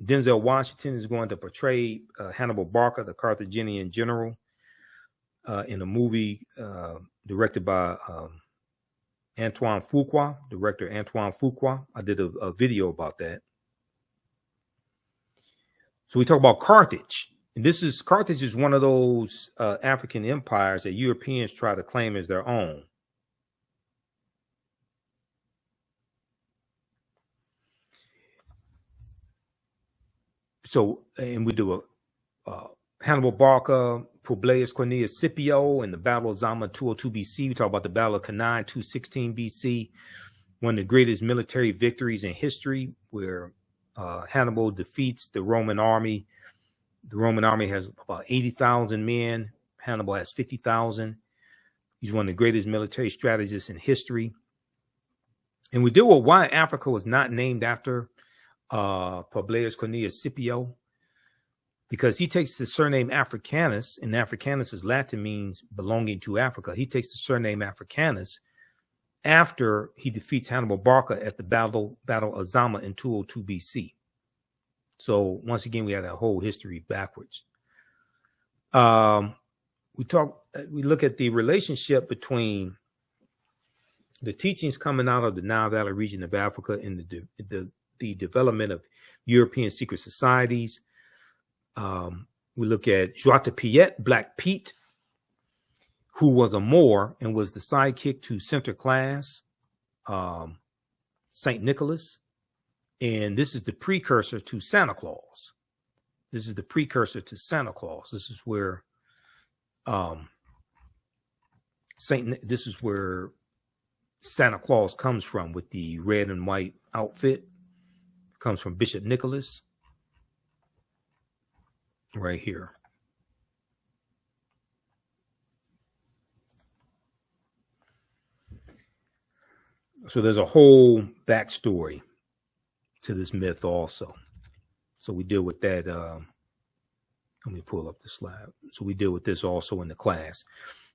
Denzel Washington is going to portray Hannibal Barca, the Carthaginian general, in a movie directed by Antoine Fuqua, director Antoine Fuqua. I did a video about that. So we talk about Carthage. And Carthage is one of those African empires that Europeans try to claim as their own. So, and we do a Hannibal Barca, Publius Cornelius Scipio, and the Battle of Zama 202 BC. We talk about the Battle of Cannae 216 BC, one of the greatest military victories in history, where Hannibal defeats the Roman army. The Roman army has about 80,000 men. Hannibal has 50,000. He's one of the greatest military strategists in history. And we deal with why Africa was not named after Publius Cornelius Scipio, because he takes the surname Africanus, and Africanus is Latin, means belonging to Africa. He takes the surname Africanus after he defeats Hannibal Barca at the Battle of Zama in 202 BC. So once again, we have that whole history backwards. We look at the relationship between the teachings coming out of the Nile Valley region of Africa and the development of European secret societies. We look at Joie de Piet, Black Pete, who was a Moor and was the sidekick to Sinterklaas, Saint Nicholas. And this is the precursor to Santa Claus. This is the precursor to Santa Claus. This is where Santa Claus comes from, with the red and white outfit. Comes from Bishop Nicholas. Right here. So there's a whole backstory to this myth also. So we deal with that. Let me pull up the slide. So we deal with this also in the class,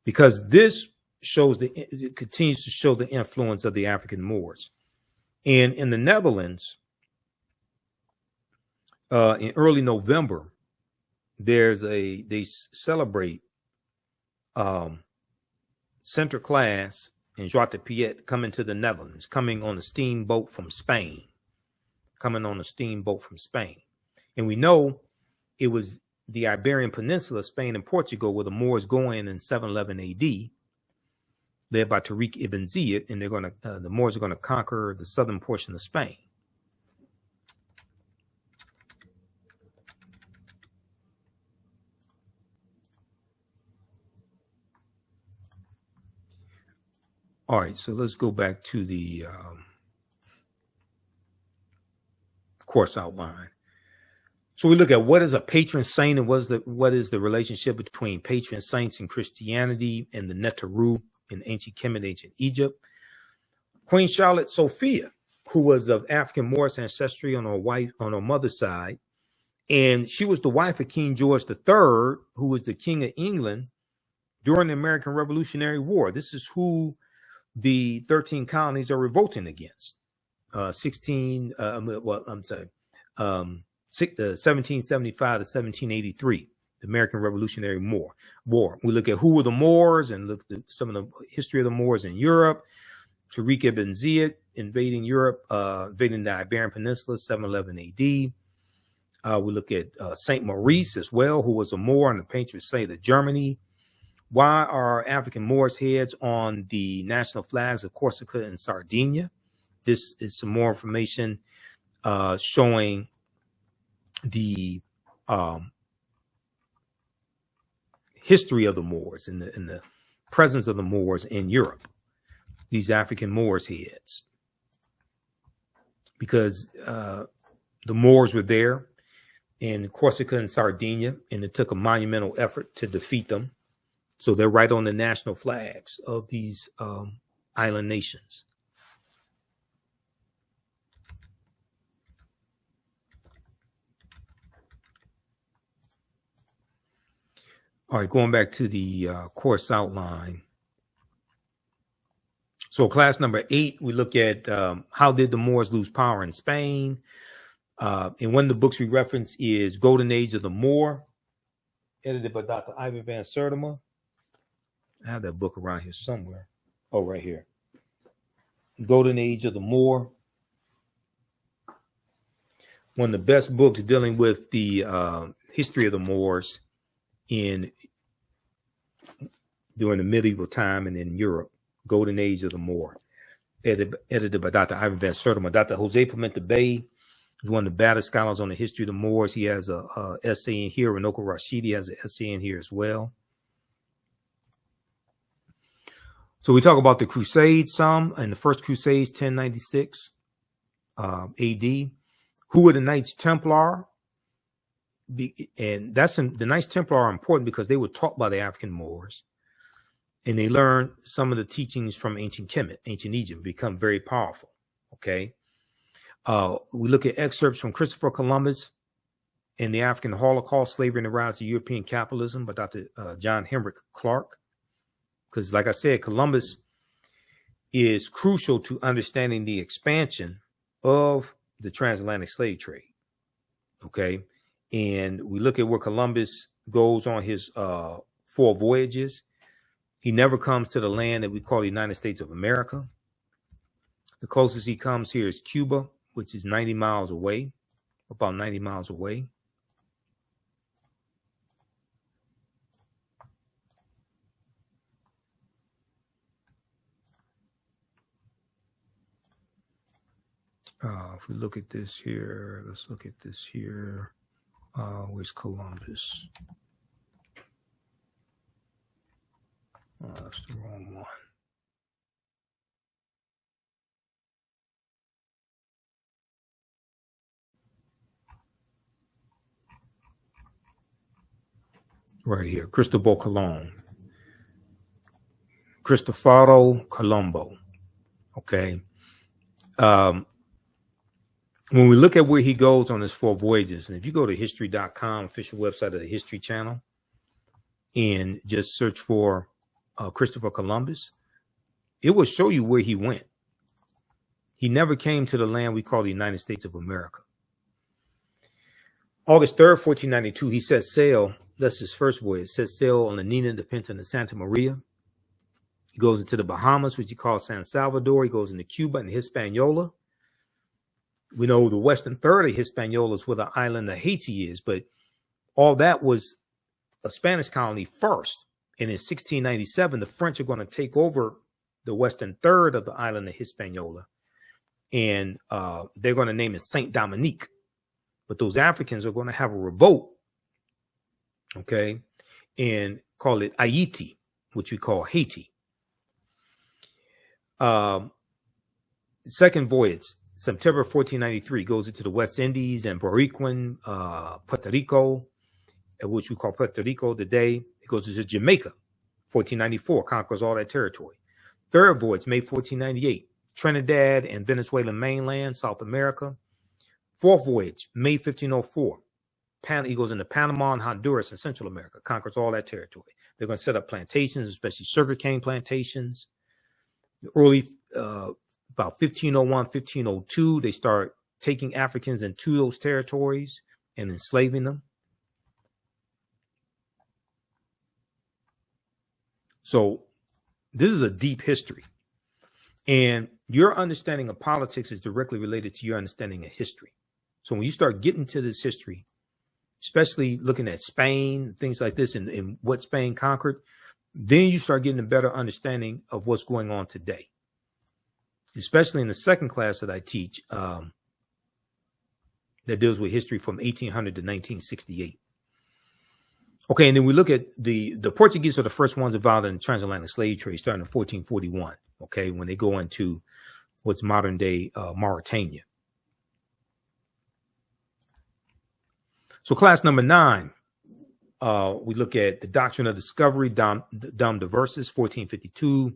because this shows it continues to show the influence of the African Moors. And in the Netherlands, in early November, they celebrate Sinterklaas and Joie de Piet coming to the Netherlands, coming on a steamboat from Spain. And we know it was the Iberian Peninsula, Spain and Portugal, where the Moors go in 711 AD, led by Tariq ibn Ziyad, and the Moors are going to conquer the southern portion of Spain. All right, so let's go back to the course outline. So we look at what is a patron saint and what is the relationship between patron saints in Christianity and the Neteru in ancient Kemet, ancient Egypt. Queen Charlotte Sophia, who was of African Moorish ancestry on her mother's side, and she was the wife of King George III, who was the King of England during the American Revolutionary War. This is who the 13 colonies are revolting against. 1775 to 1783, the American Revolutionary War. We look at who were the Moors and look at some of the history of the Moors in Europe. Tariq ibn Ziyad invading Europe, invading the Iberian Peninsula, 711 AD. We look at Saint Maurice as well, who was a Moor and the patron saint of Germany. Why are African Moors heads on the national flags of Corsica and Sardinia? This is some more information showing the history of the Moors and the presence of the Moors in Europe. These African Moors heads, because the Moors were there in Corsica and Sardinia, and it took a monumental effort to defeat them. So they're right on the national flags of these island nations. All right, going back to the course outline. So class number 8, we look at how did the Moors lose power in Spain? And one of the books we reference is Golden Age of the Moor, edited by Dr. Ivan van Sertima. I have that book around here somewhere. Oh, right here. Golden Age of the Moor. One of the best books dealing with the history of the Moors during the medieval time and in Europe. Golden Age of the Moor, edited by Dr. Ivan van Sertima. Dr. Jose Pimenta Bay is one of the baddest scholars on the history of the Moors. He has a essay in here. Ranoko Rashidi has an essay in here as well. So we talk about the Crusades some, and the first Crusades, 1096 AD. Who were the Knights Templar? And the Knights Templar are important because they were taught by the African Moors. And they learn some of the teachings from ancient Kemet, ancient Egypt, become very powerful. Okay. We look at excerpts from Christopher Columbus and the African Holocaust, Slavery and the Rise of European Capitalism by Dr. John Henrik Clark. Because like I said, Columbus is crucial to understanding the expansion of the transatlantic slave trade. Okay. And we look at where Columbus goes on his 4 voyages. He never comes to the land that we call the United States of America. The closest he comes here is Cuba, which is 90 miles away, about 90 miles away. If we look at this here, let's look at this here. Where's Columbus? Oh, that's the wrong one. Right here, Cristobal Colon. Cristoforo Colombo. Okay. When we look at where he goes on his 4 voyages, and if you go to history.com, official website of the History Channel, and just search for Christopher Columbus, it will show you where he went. He never came to the land we call the United States of America. August 3rd, 1492, he set sail. That's his first voyage. Set sail on the Nina, the Pinta, and the Santa Maria. He goes into the Bahamas, which he calls San Salvador. He goes into Cuba and Hispaniola. We know the western third of Hispaniola is where the island of Haiti is, but all that was a Spanish colony first. And in 1697, the French are going to take over the western third of the island of Hispaniola, and they're going to name it Saint Dominique. But those Africans are going to have a revolt, okay, and call it Haiti, which we call Haiti. Second voyage, September 1493 goes into the West Indies and Boricuan, Puerto Rico, which we call Puerto Rico today. It goes into Jamaica, 1494, conquers all that territory. Third voyage, May 1498, Trinidad and Venezuelan mainland, South America. Fourth voyage, May 1504, he goes into Panama and Honduras in Central America, conquers all that territory. They're going to set up plantations, especially sugarcane plantations. Early, about 1501, 1502, they start taking Africans into those territories and enslaving them. So this is a deep history. And your understanding of politics is directly related to your understanding of history. So when you start getting to this history, especially looking at Spain, things like this, and what Spain conquered, then you start getting a better understanding of what's going on today. Especially in the second class that I teach, that deals with history from 1800 to 1968. Okay, and then we look at the Portuguese are the first ones involved in the transatlantic slave trade starting in 1441, okay, when they go into what's modern day Mauritania. So class number 9, we look at the doctrine of discovery, Dom Diversis, 1452.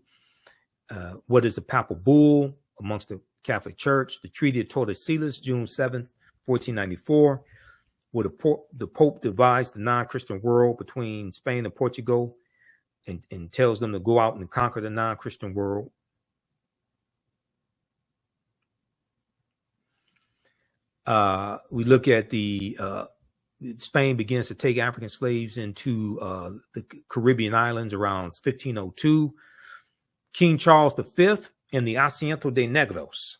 What is the papal bull amongst the Catholic Church? The Treaty of Tordesillas, June 7th, 1494. Where the Pope divides the non-Christian world between Spain and Portugal and tells them to go out and conquer the non-Christian world. We look at Spain begins to take African slaves into the Caribbean islands around 1502. King Charles V and the Asiento de Negros.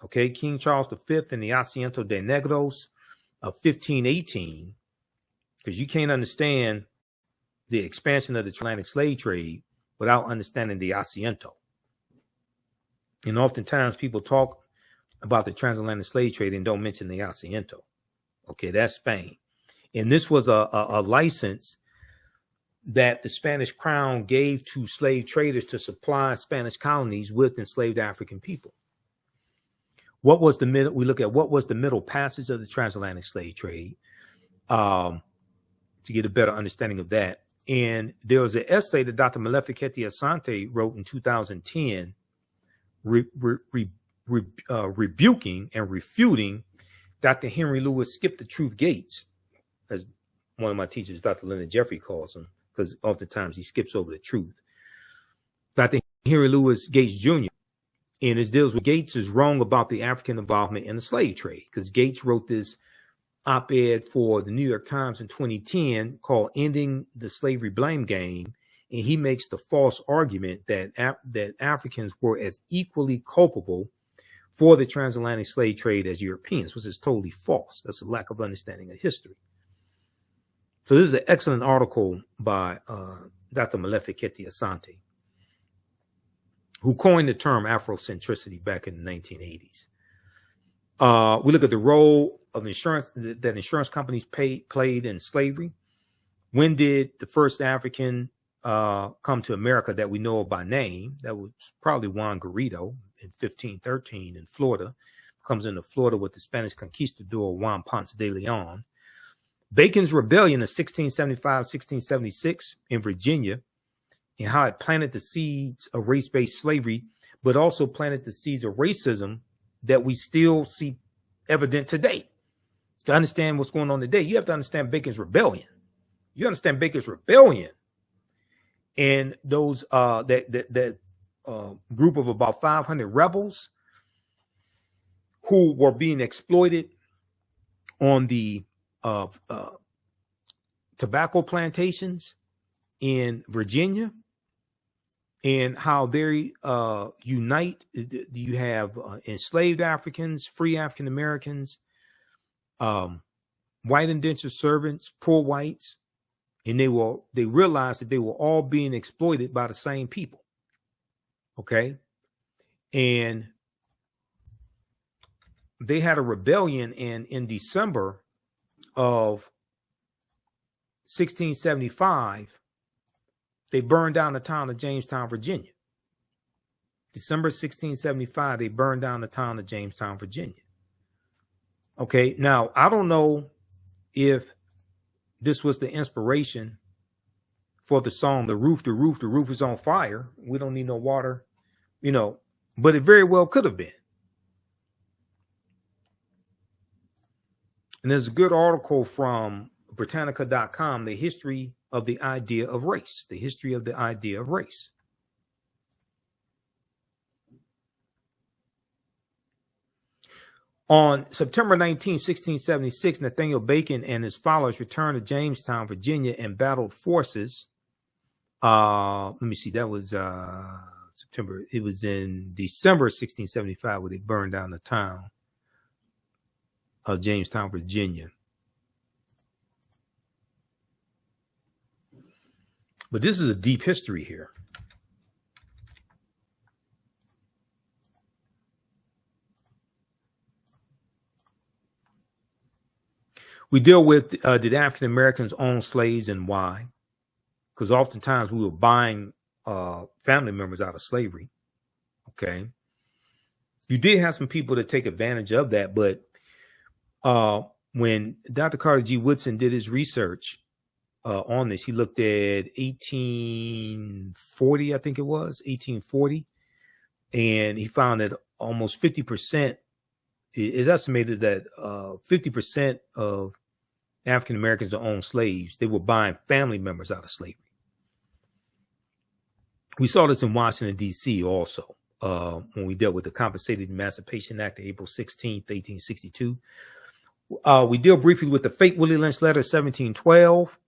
Okay, King Charles V and the Asiento de Negros of 1518, because you can't understand the expansion of the transatlantic slave trade without understanding the Asiento. And oftentimes people talk about the transatlantic slave trade and don't mention the Asiento. Okay, that's Spain. And this was a license that the Spanish crown gave to slave traders to supply Spanish colonies with enslaved African people. What was the middle? We look at what was the middle passage of the transatlantic slave trade to get a better understanding of that. And there was an essay that Dr. Maleficenti Asante wrote in 2010, rebuking and refuting Dr. Henry Louis Skip the Truth Gates, as one of my teachers, Dr. Leonard Jeffrey, calls him, because oftentimes he skips over the truth. Dr. Henry Louis Gates Jr. And it deals with Gates is wrong about the African involvement in the slave trade, because Gates wrote this op-ed for the New York Times in 2010 called Ending the Slavery Blame Game. And he makes the false argument that Africans were as equally culpable for the transatlantic slave trade as Europeans, which is totally false. That's a lack of understanding of history. So this is an excellent article by Dr. Maleficenti Asante, who coined the term Afrocentricity back in the 1980s. We look at the role of insurance that insurance companies played in slavery. When did the first African come to America that we know of by name? That was probably Juan Garrido in 1513 in Florida. Comes into Florida with the Spanish conquistador Juan Ponce de Leon. Bacon's Rebellion of 1675-1676 in Virginia, and how it planted the seeds of race-based slavery, but also planted the seeds of racism that we still see evident today. To understand what's going on today, you have to understand Bacon's Rebellion. You understand Bacon's Rebellion and those that group of about 500 rebels who were being exploited on the tobacco plantations in Virginia, and how they unite. You have enslaved Africans, free African Americans, white indentured servants, poor whites, and they realized that they were all being exploited by the same people. Okay, and they had a rebellion, and in December of 1675, they burned down the town of Jamestown, Virginia. December 1675, they burned down the town of Jamestown, Virginia. Okay, now I don't know if this was the inspiration for the song, the roof is on fire. We don't need no water, you know, but it very well could have been. And there's a good article from Britannica.com, the history of the idea of race, the history of the idea of race. On September 19, 1676, Nathaniel Bacon and his followers returned to Jamestown, Virginia, and battled forces. Let me see, that was September. It was in December 1675 where they burned down the town of Jamestown, Virginia. But this is a deep history here. We deal with did African Americans own slaves and why? Because oftentimes we were buying family members out of slavery. Okay. You did have some people that take advantage of that, but when Dr. Carter G. Woodson did his research on this, he looked at 1840, I think it was, 1840, and he found that almost 50%, is estimated that 50% of African Americans that owned slaves, they were buying family members out of slavery. We saw this in Washington, D.C. also when we dealt with the Compensated Emancipation Act of April 16th, 1862. We deal briefly with the fake Willie Lynch letter, 1712,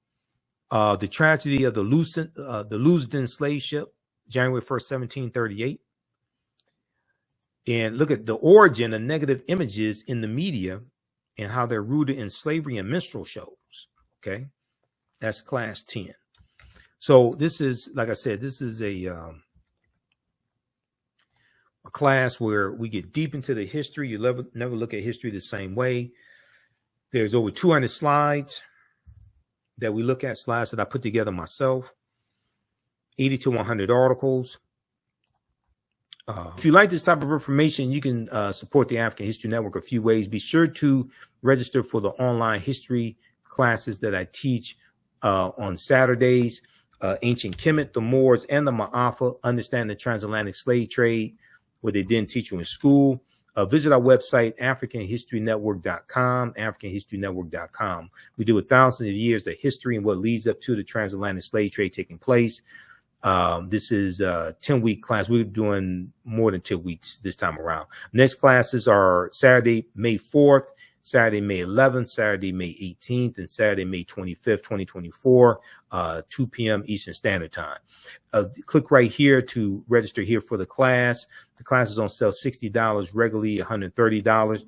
the tragedy of the Lusden slave ship, January 1st, 1738. And look at the origin of negative images in the media and how they're rooted in slavery and minstrel shows. Okay, that's class 10. So this is, like I said, this is a class where we get deep into the history. You never look at history the same way. There's over 200 slides that we look at, slides that I put together myself, 80 to 100 articles. If you like this type of information, you can support the African History Network a few ways. Be sure to register for the online history classes that I teach on Saturdays. Ancient Kemet, the Moors, and the Maafa, Understand the Transatlantic Slave Trade, what they didn't teach you in school. Visit our website, AfricanHistoryNetwork.com, AfricanHistoryNetwork.com. We deal with thousands of years of history and what leads up to the transatlantic slave trade taking place. This is a 10-week class. We're doing more than 10 weeks this time around. Next classes are Saturday, May 4th, Saturday, May 11th, Saturday, May 18th, and Saturday, May 25th, 2024, 2 p.m. Eastern Standard Time. Click right here to register here for the class. The class is on sale $60, regularly $130.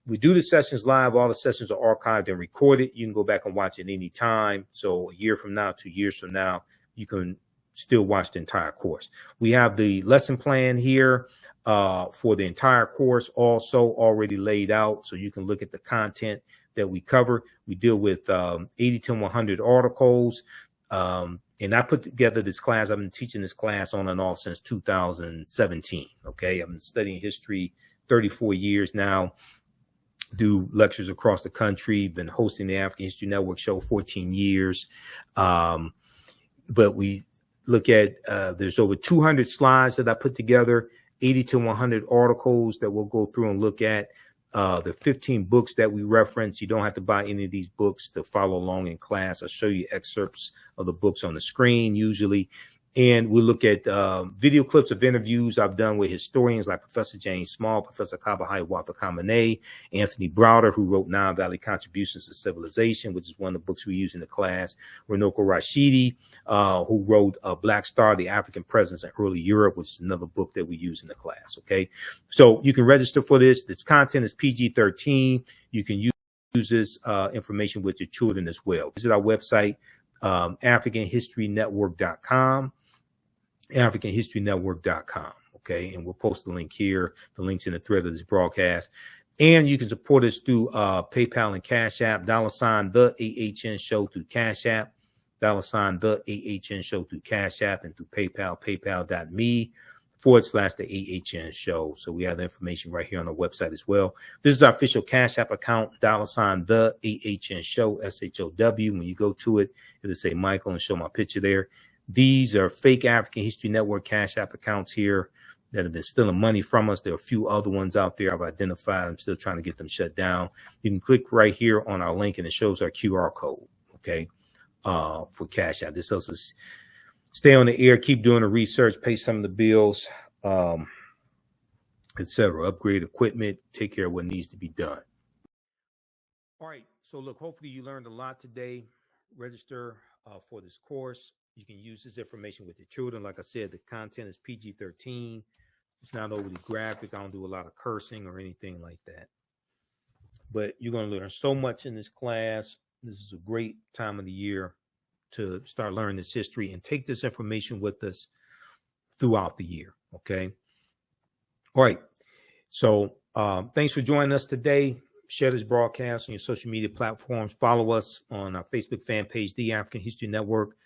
We do the sessions live. All the sessions are archived and recorded. You can go back and watch it any time. So a year from now, 2 years from now, you can still watch the entire course. We have the lesson plan here for the entire course also already laid out, so you can look at the content that we cover. We deal with 80 to 100 articles, and I put together this class. I've been teaching this class on and off since 2017. Okay, I've been studying history 34 years now. Do lectures across the country. Been hosting the African History Network show 14 years, but we look at there's over 200 slides that I put together, 80 to 100 articles that we'll go through and look at, the 15 books that we reference. You don't have to buy any of these books to follow along in class. I'll show you excerpts of the books on the screen usually. And we look at video clips of interviews I've done with historians like Professor James Small, Professor Kabahai Wafa-Kamene, Anthony Browder, who wrote Nile Valley Contributions to Civilization, which is one of the books we use in the class, Runoko Rashidi, who wrote Black Star, The African Presence in Early Europe, which is another book that we use in the class, okay? So you can register for this. Its content is PG-13. You can use this information with your children as well. Visit our website, AfricanHistoryNetwork.com. AfricanHistoryNetwork.com. Okay. And we'll post the link here. The link's in the thread of this broadcast. And you can support us through PayPal and Cash App, $ the AHN show through Cash App, $ the AHN show through Cash App, and through PayPal, paypal.me /the AHN show. So we have the information right here on the website as well. This is our official Cash App account, $ the AHN show, SHOW. When you go to it, it'll say Michael and show my picture there. These are fake African History Network Cash App accounts here that have been stealing money from us. There are a few other ones out there I've identified. I'm still trying to get them shut down. You can click right here on our link and it shows our QR code, okay, for Cash App. This helps us stay on the air, keep doing the research, pay some of the bills, etc. Upgrade equipment, take care of what needs to be done. All right, so look, hopefully you learned a lot today. Register for this course. You can use this information with your children. Like I said, the content is PG-13. It's not overly graphic. I don't do a lot of cursing or anything like that. But you're going to learn so much in this class. This is a great time of the year to start learning this history and take this information with us throughout the year. Okay. All right. So thanks for joining us today. Share this broadcast on your social media platforms. Follow us on our Facebook fan page, The African History Network,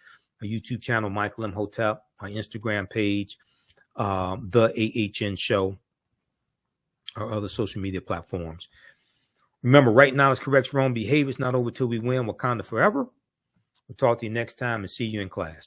our YouTube channel, Michael Imhotep, our Instagram page, The AHN Show, our other social media platforms. Remember, right knowledge corrects wrong behavior. It's not over till we win. Wakanda forever. We'll talk to you next time and see you in class.